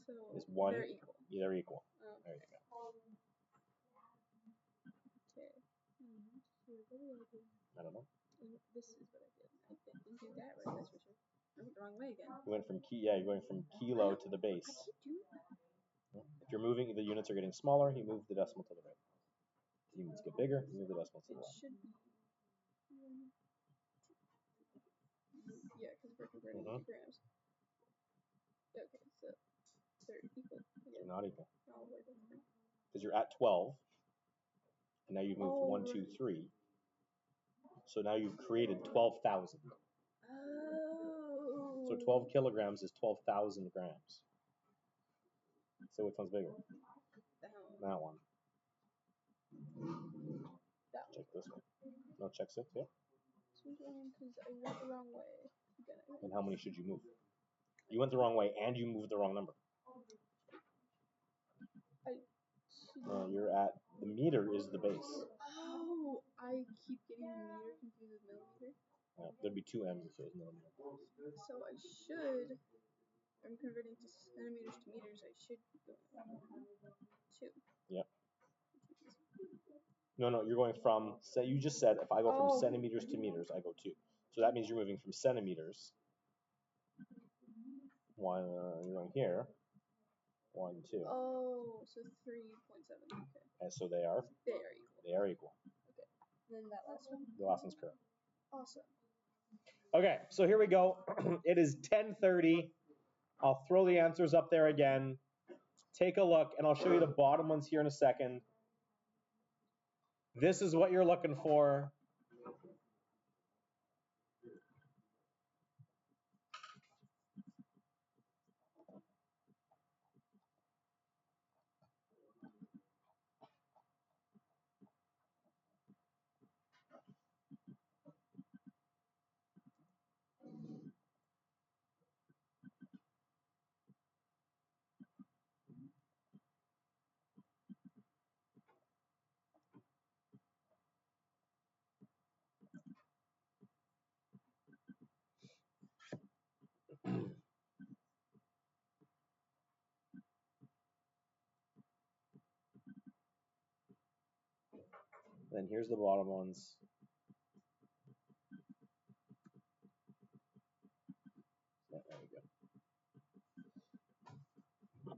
[SPEAKER 4] So
[SPEAKER 1] Is 1.
[SPEAKER 4] they're equal.
[SPEAKER 1] Yeah, they're equal.
[SPEAKER 4] Oh.
[SPEAKER 1] There you go.
[SPEAKER 4] Okay.
[SPEAKER 1] I don't know.
[SPEAKER 4] This is what I did. I didn't do that right. That's for sure. I went the wrong way again.
[SPEAKER 1] You went from you're going from kilo to the
[SPEAKER 4] I
[SPEAKER 1] base.
[SPEAKER 4] keep doing that.
[SPEAKER 1] If you're moving, the units are getting smaller, you move the decimal to the right. The units get bigger, you move the decimal to the
[SPEAKER 4] It
[SPEAKER 1] left.
[SPEAKER 4] should be. Yeah, because we're converting
[SPEAKER 1] Mhm.
[SPEAKER 4] to grams. Okay, so they're equal.
[SPEAKER 1] They're not equal.
[SPEAKER 4] Oh, wait, that's not-
[SPEAKER 1] Because you're at 12, and now you've moved
[SPEAKER 4] Oh,
[SPEAKER 1] 1, 2,
[SPEAKER 4] right.
[SPEAKER 1] 3. So now you've created 12,000.
[SPEAKER 4] Oh.
[SPEAKER 1] So 12 kilograms is 12,000 grams. So which one's bigger?
[SPEAKER 4] That one.
[SPEAKER 1] That one. Check this one. No, check 6, yeah.
[SPEAKER 4] Because I went the wrong way. Again,
[SPEAKER 1] And how many should you move? You went the wrong way and you moved the wrong number. You're at, the meter is the base.
[SPEAKER 4] Oh, I keep getting the meter confused with millimeter.
[SPEAKER 1] There'd be 2 M's if it was millimeter.
[SPEAKER 4] So I'm converting to centimeters to meters. I should be going 2.
[SPEAKER 1] Yep. No, you're going from, you just said if I go from centimeters to meters, I go 2. So that means you're moving from centimeters. 1, you're going here. 1, 2.
[SPEAKER 4] Oh, so 3.7. Okay.
[SPEAKER 1] And so they are
[SPEAKER 4] equal.
[SPEAKER 1] They are equal.
[SPEAKER 4] Okay. And then that last one?
[SPEAKER 1] The last one's correct.
[SPEAKER 4] Awesome.
[SPEAKER 1] Okay, so here we go. It is 10:30. I'll throw the answers up there again. Take a look, and I'll show you the bottom ones here in a second. This is what you're looking for. Then here's the bottom ones. There we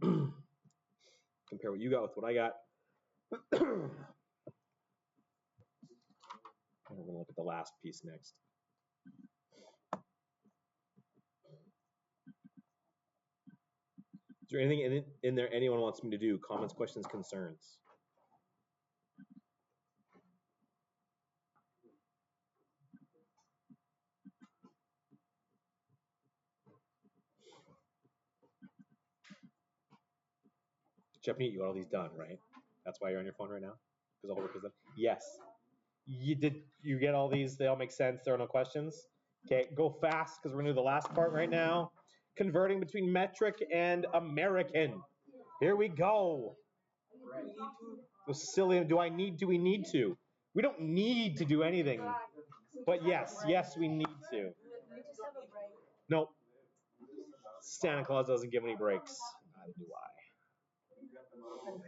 [SPEAKER 1] go. Compare what you got with what I got. We're going to look at the last piece next. Is there anything in there anyone wants me to do? Comments, questions, concerns? Japanese, you got all these done, right? That's why you're on your phone right now? Because all the work is done? Yes. You get all these? They all make sense? There are no questions? Okay, go fast because we're going to do the last part right now. Converting between metric and American. Here we go. Silly. Do we need to? We don't need to do anything. But yes, we need to.
[SPEAKER 4] We just have a break.
[SPEAKER 1] Nope. Santa Claus doesn't give any breaks. Neither do I.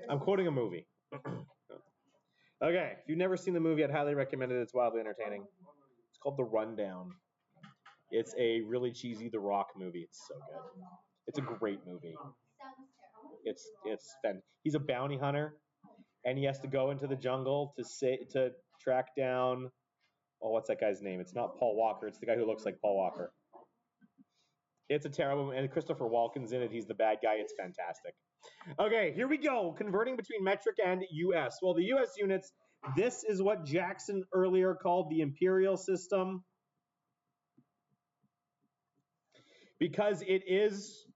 [SPEAKER 1] I'm quoting a movie. Okay, if you've never seen the movie, I'd highly recommend it. It's wildly entertaining. It's called The Rundown. It's a really cheesy The Rock movie. It's so good. It's a great movie. It's fun. He's a bounty hunter, and he has to go into the jungle to track down. Oh, what's that guy's name? It's not Paul Walker. It's the guy who looks like Paul Walker. It's a terrible, and Christopher Walken's in it. He's the bad guy. It's fantastic. Okay, here we go. Converting between metric and US. Well, the US units, this is what Jackson earlier called the imperial system, because it is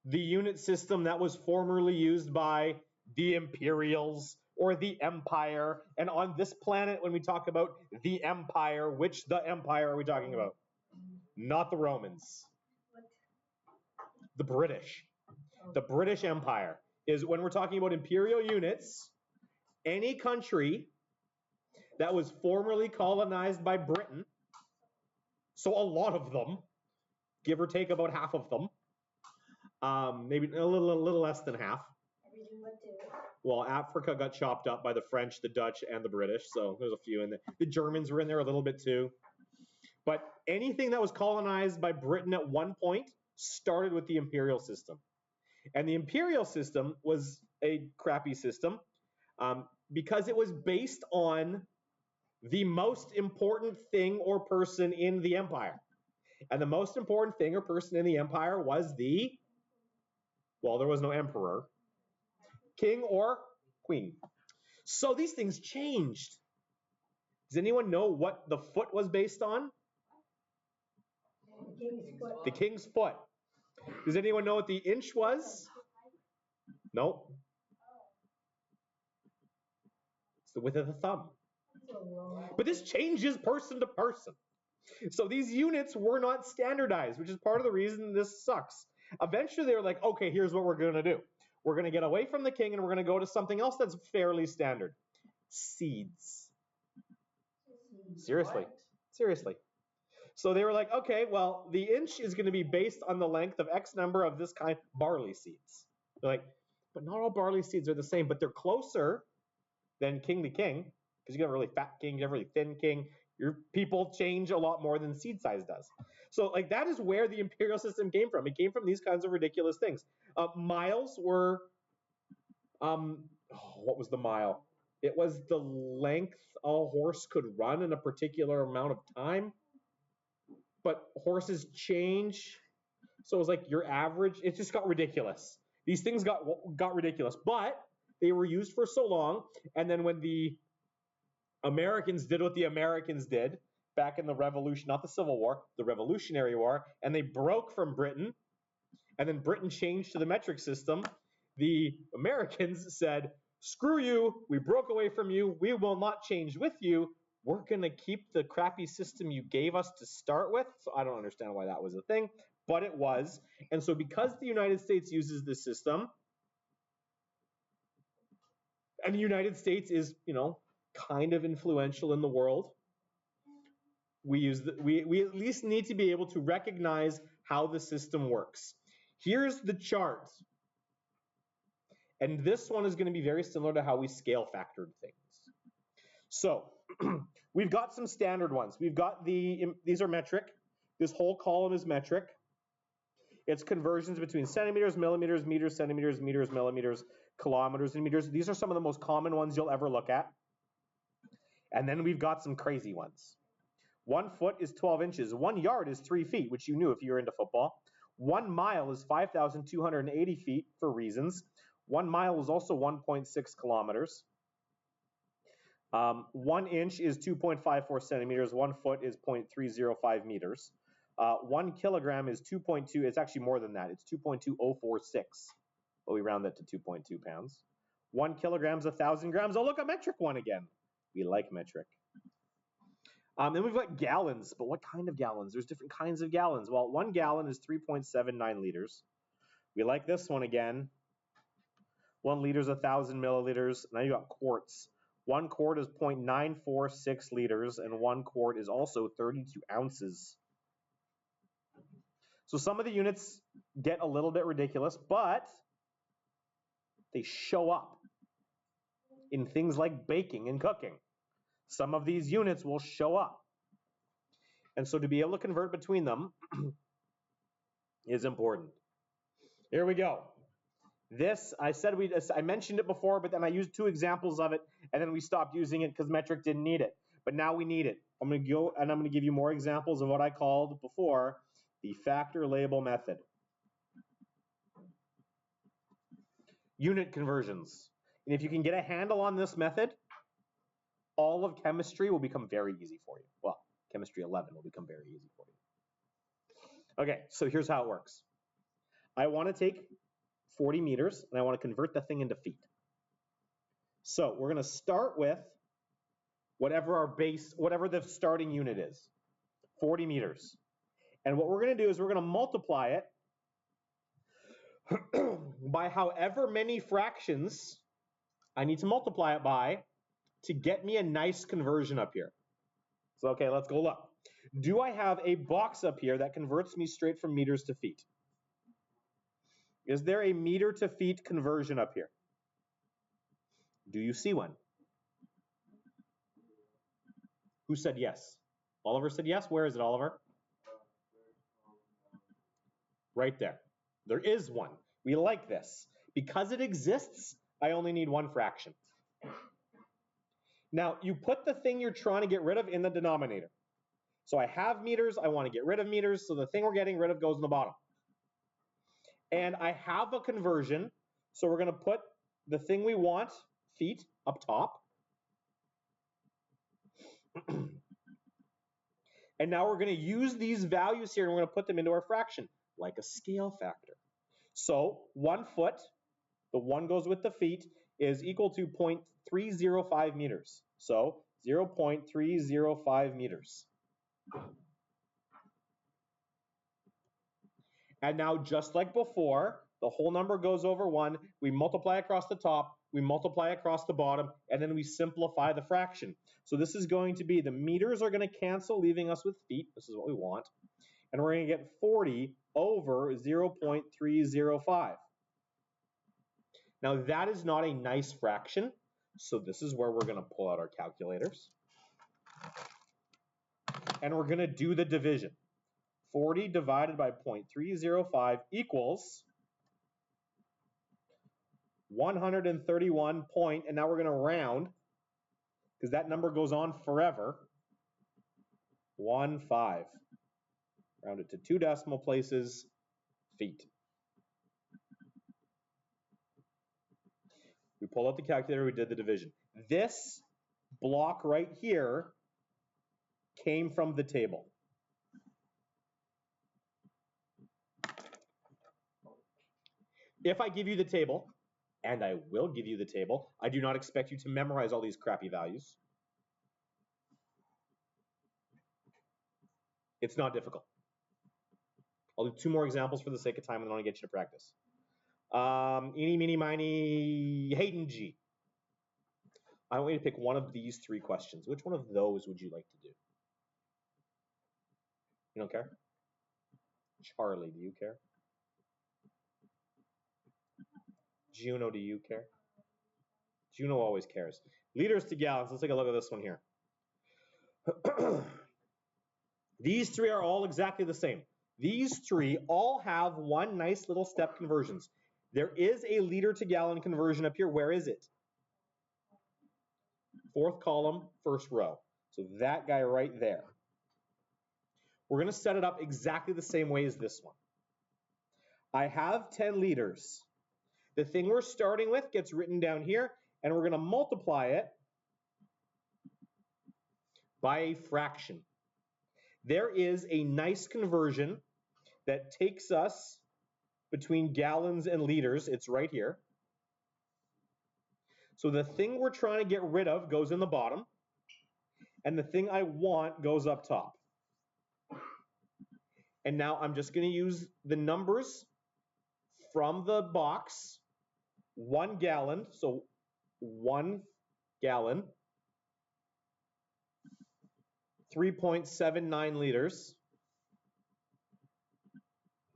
[SPEAKER 1] the unit system that was formerly used by the Imperials or the Empire. And on this planet, when we talk about the Empire, which the Empire are we talking about? Not the Romans. The British. The British Empire is, when we're talking about imperial units, any country that was formerly colonized by Britain, so a lot of them, give or take about half of them, maybe a little less than half.
[SPEAKER 2] Everything but two.
[SPEAKER 1] Well, Africa got chopped up by the French, the Dutch, and the British, so there's a few in there. The Germans were in there a little bit too. But anything that was colonized by Britain at one point started with the imperial system. And the imperial system was a crappy system because it was based on the most important thing or person in the empire. And the most important thing or person in the empire was there was no emperor, king or queen. So these things changed. Does anyone know what the foot was based on? The king's foot. Does anyone know what the inch was? Nope. It's the width of the thumb. But this changes person to person. So these units were not standardized, which is part of the reason this sucks. Eventually they were like, okay, here's what we're going to do. We're going to get away from the king and we're going to go to something else that's fairly standard. Seeds. Seriously. So they were like, okay, well, the inch is going to be based on the length of X number of this kind, barley seeds. They're like, but not all barley seeds are the same, but they're closer than king to king, because you have a really fat king, you have a really thin king. Your people change a lot more than seed size does. So like that is where the imperial system came from. It came from these kinds of ridiculous things. Miles were, what was the mile? It was the length a horse could run in a particular amount of time. But horses change. So it was like your average, it just got ridiculous. These things got ridiculous, but they were used for so long. And then when the Americans did what the Americans did back in the Revolution, not the Civil War, the Revolutionary War, and they broke from Britain, and then Britain changed to the metric system, the Americans said, screw you, we broke away from you, we will not change with you, we're going to keep the crappy system you gave us to start with. So I don't understand why that was a thing, but it was. And so because the United States uses this system, and the United States is, kind of influential in the world, we at least need to be able to recognize how the system works. Here's the chart. And this one is going to be very similar to how we scale factored things. So we've got some standard ones. We've got these are metric. This whole column is metric. It's conversions between centimeters, millimeters, meters, centimeters, meters, millimeters, kilometers, and meters. These are some of the most common ones you'll ever look at. And then we've got some crazy ones. 1 foot is 12 inches. 1 yard is 3 feet, which you knew if you were into football. 1 mile is 5,280 feet for reasons. 1 mile is also 1.6 kilometers. 1 inch is 2.54 centimeters. 1 foot is 0.305 meters. 1 kilogram is 2.2. It's actually more than that. It's 2.2046, but we round that to 2.2 pounds. 1 kilogram is 1,000 grams. Oh, look, a metric one again. We like metric. Then we've got gallons, but what kind of gallons? There's different kinds of gallons. Well, 1 gallon is 3.79 liters. We like this one again. 1 liter is 1,000 milliliters. Now you got quarts. 1 quart is 0.946 liters, and 1 quart is also 32 ounces. So some of the units get a little bit ridiculous, but they show up in things like baking and cooking. Some of these units will show up. And so to be able to convert between them is important. Here we go. This, I mentioned it before, but then I used 2 examples of it, and then we stopped using it because metric didn't need it. But now we need it. I'm going to go and I'm going to give you more examples of what I called before the factor label method. Unit conversions. And if you can get a handle on this method, all of chemistry will become very easy for you. Well, chemistry 11 will become very easy for you. Okay, so here's how it works. I want to take 40 meters and I want to convert the thing into feet. So we're going to start with whatever the starting unit is, 40 meters. And what we're going to do is we're going to multiply it by however many fractions I need to multiply it by to get me a nice conversion up here. So, okay, let's go look. Do I have a box up here that converts me straight from meters to feet? Is there a meter to feet conversion up here? Do you see one? Who said yes? Oliver said yes. Where is it, Oliver? Right there. There is one. We like this. Because it exists, I only need one fraction. Now, you put the thing you're trying to get rid of in the denominator. So I have meters, I want to get rid of meters, so the thing we're getting rid of goes in the bottom. And I have a conversion, so we're going to put the thing we want, feet, up top. And now we're going to use these values here and we're going to put them into our fraction, like a scale factor. So 1 foot, the 1 goes with the feet, is equal to 0.305 meters. So 0.305 meters. And now just like before, the whole number goes over 1, we multiply across the top, we multiply across the bottom, and then we simplify the fraction. So this is going to be, the meters are going to cancel, leaving us with feet. This is what we want. And we're going to get 40 over 0.305. Now that is not a nice fraction, so this is where we're going to pull out our calculators. And we're going to do the division. 40 divided by 0.305 equals 131 point, and now we're going to round, because that number goes on forever, 15. Round it to 2 decimal places, feet. We pulled out the calculator, we did the division. This block right here came from the table. If I give you the table, and I will give you the table, I do not expect you to memorize all these crappy values. It's not difficult. I'll do 2 more examples for the sake of time, and then I want to get you to practice. Eeny, meeny, miny, Hayden G. I want you to pick one of these 3 questions. Which one of those would you like to do? You don't care? Charlie, do you care? Juno, do you care? Juno always cares. Liters to gallons. Let's take a look at this one here. These 3 are all exactly the same. These 3 all have one nice little step conversions. There is a liter to gallon conversion up here. Where is it? Fourth column, first row. So that guy right there. We're going to set it up exactly the same way as this one. I have 10 liters. The thing we're starting with gets written down here, and we're going to multiply it by a fraction. There is a nice conversion that takes us between gallons and liters. It's right here. So the thing we're trying to get rid of goes in the bottom, and the thing I want goes up top. And now I'm just going to use the numbers from the box. 1 gallon, so 1 gallon, 3.79 liters,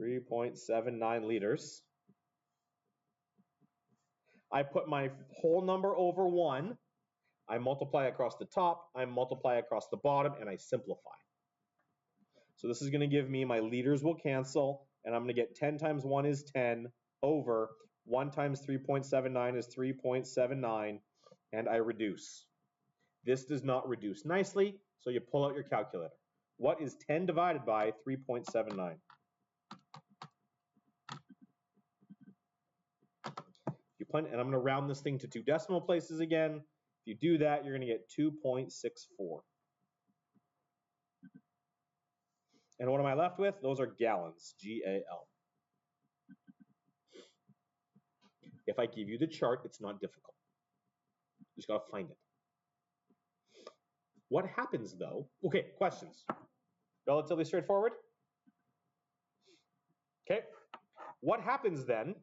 [SPEAKER 1] 3.79 liters. I put my whole number over 1, I multiply across the top, I multiply across the bottom, and I simplify. So this is going to give me, my liters will cancel, and I'm going to get 10 times 1 is 10 over 1 times 3.79 is 3.79, and I reduce. This does not reduce nicely, so you pull out your calculator. What is 10 divided by 3.79? You put, and I'm going to round this thing to 2 decimal places again. If you do that, you're going to get 2.64. And what am I left with? Those are gallons, G-A-L. If I give you the chart, it's not difficult. You just got to find it. What happens though? Okay, questions? Relatively straightforward? Okay. What happens then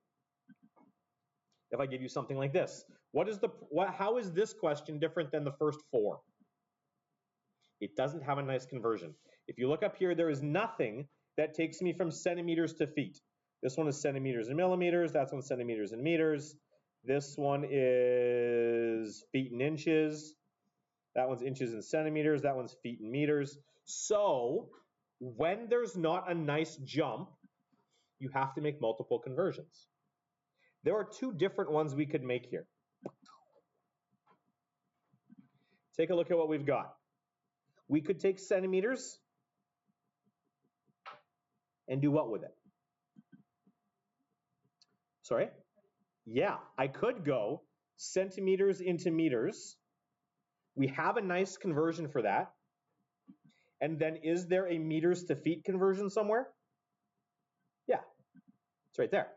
[SPEAKER 1] if I give you something like this? How is this question different than the first 4? It doesn't have a nice conversion. If you look up here, there is nothing that takes me from centimeters to feet. This one is centimeters and millimeters. That's one centimeters and meters. This one is feet and inches. That one's inches and centimeters. That one's feet and meters. So when there's not a nice jump, you have to make multiple conversions. There are 2 different ones we could make here. Take a look at what we've got. We could take centimeters and do what with it? Sorry? Yeah, I could go centimeters into meters. We have a nice conversion for that. And then is there a meters to feet conversion somewhere? Yeah, it's right there.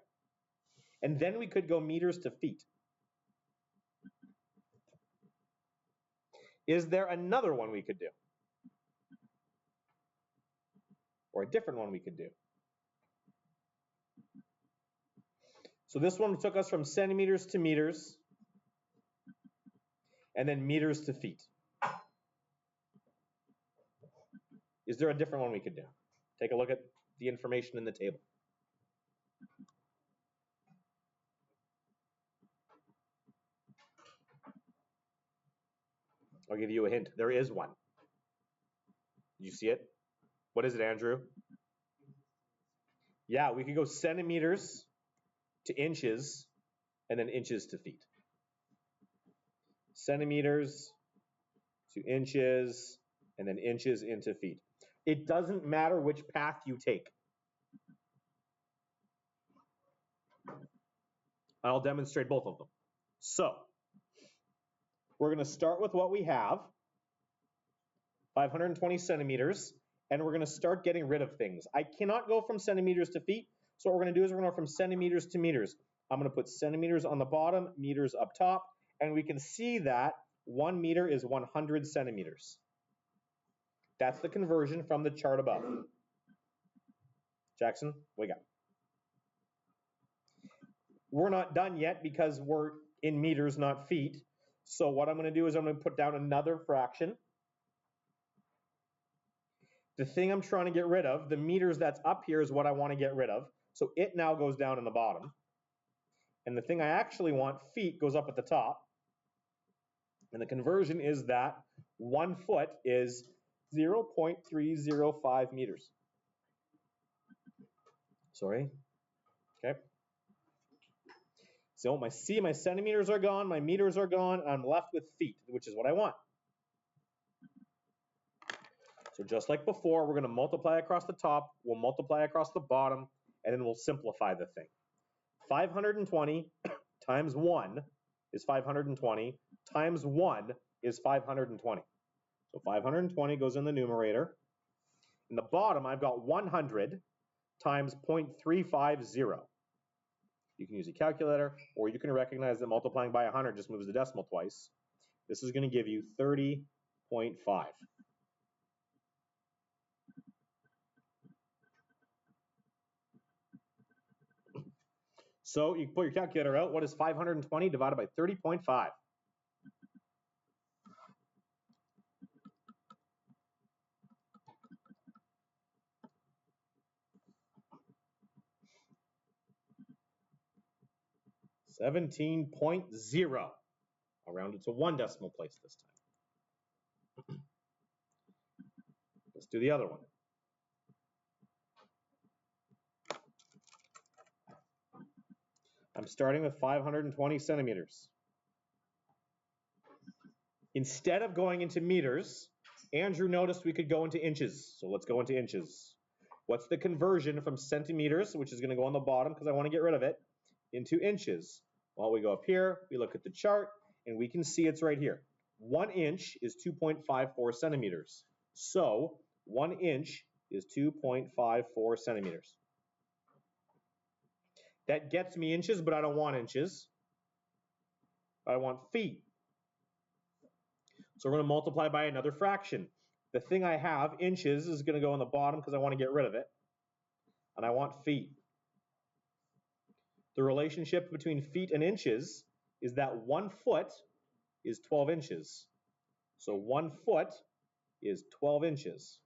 [SPEAKER 1] And then we could go meters to feet. Is there another one we could do? Or a different one we could do? So this one took us from centimeters to meters, and then meters to feet. Is there a different one we could do? Take a look at the information in the table. I'll give you a hint. There is one. Did you see it? What is it, Andrew? Yeah, we could go centimeters to inches, and then inches to feet. Centimeters to inches, and then inches into feet. It doesn't matter which path you take. I'll demonstrate both of them. So, we're going to start with what we have, 520 centimeters, and we're going to start getting rid of things. I cannot go from centimeters to feet, so what we're going to do is we're going to go from centimeters to meters. I'm going to put centimeters on the bottom, meters up top, and we can see that 1 meter is 100 centimeters. That's the conversion from the chart above. Jackson, wake up. We're not done yet because we're in meters, not feet. So what I'm going to do is I'm going to put down another fraction. The thing I'm trying to get rid of, the meters that's up here is what I want to get rid of. So it now goes down in the bottom. And the thing I actually want, feet, goes up at the top. And the conversion is that 1 foot is 0.305 meters. Sorry. Okay. So my centimeters are gone, my meters are gone, and I'm left with feet, which is what I want. So just like before, we're going to multiply across the top, we'll multiply across the bottom, and then we'll simplify the thing. 520 times 1 is 520, times 1 is 520. So 520 goes in the numerator. In the bottom, I've got 100 times 0.350. You can use a calculator, or you can recognize that multiplying by 100 just moves the decimal twice. This is going to give you 30.5. So you can pull your calculator out. What is 520 divided by 30.5? $17.0. I'll round it to 1 decimal place this time. Let's do the other one. I'm starting with 520 centimeters. Instead of going into meters, Andrew noticed we could go into inches. So let's go into inches. What's the conversion from centimeters, which is going to go on the bottom because I want to get rid of it, into inches? Well, we go up here, we look at the chart, and we can see it's right here. 1 inch is 2.54 centimeters. So 1 inch is 2.54 centimeters. That gets me inches, but I don't want inches. I want feet. So we're going to multiply by another fraction. The thing I have, inches, is going to go on the bottom because I want to get rid of it. And I want feet. The relationship between feet and inches is that 1 foot is 12 inches. So 1 foot is 12 inches.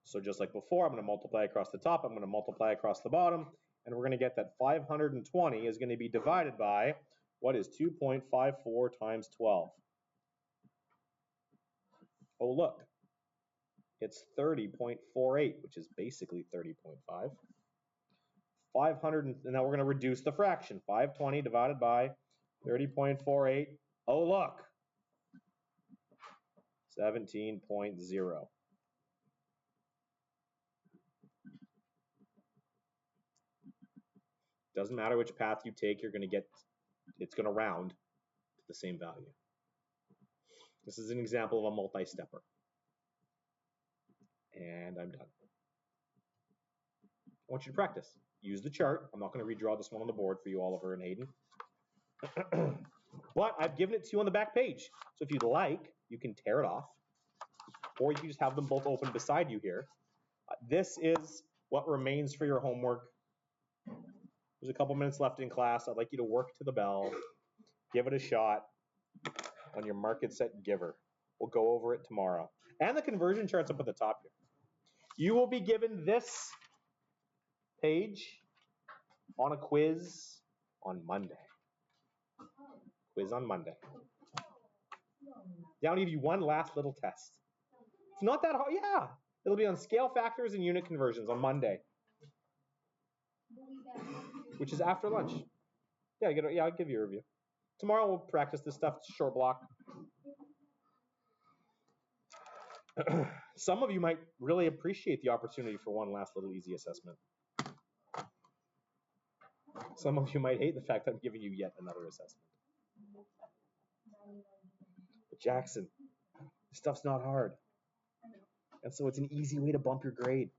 [SPEAKER 1] So just like before, I'm going to multiply across the top, I'm going to multiply across the bottom, and we're going to get that 520 is going to be divided by, what is 2.54 times 12? Oh, look, it's 30.48, which is basically 30.5. 500, and now we're going to reduce the fraction. 520 divided by 30.48. Oh, look, 17.0. Doesn't matter which path you take, you're going to get, it's going to round to the same value. This is an example of a multi-stepper. And I'm done. I want you to practice. Use the chart. I'm not going to redraw this one on the board for you, Oliver and Hayden. But I've given it to you on the back page. So if you'd like, you can tear it off, or you can just have them both open beside you here. This is what remains for your homework. There's a couple minutes left in class. I'd like you to work to the bell. Give it a shot. On your mark it set giver. We'll go over it tomorrow. And the conversion chart's up at the top here. You will be given this page on a quiz on Monday. Quiz on Monday. I'll give you one last little test. It's not that hard. Yeah. It'll be on scale factors and unit conversions on Monday, which is after lunch. Yeah, I'll give you a review. Tomorrow we'll practice this stuff. It's a short block. Some of you might really appreciate the opportunity for one last little easy assessment. Some of you might hate the fact that I'm giving you yet another assessment. But Jackson, this stuff's not hard. And so it's an easy way to bump your grade.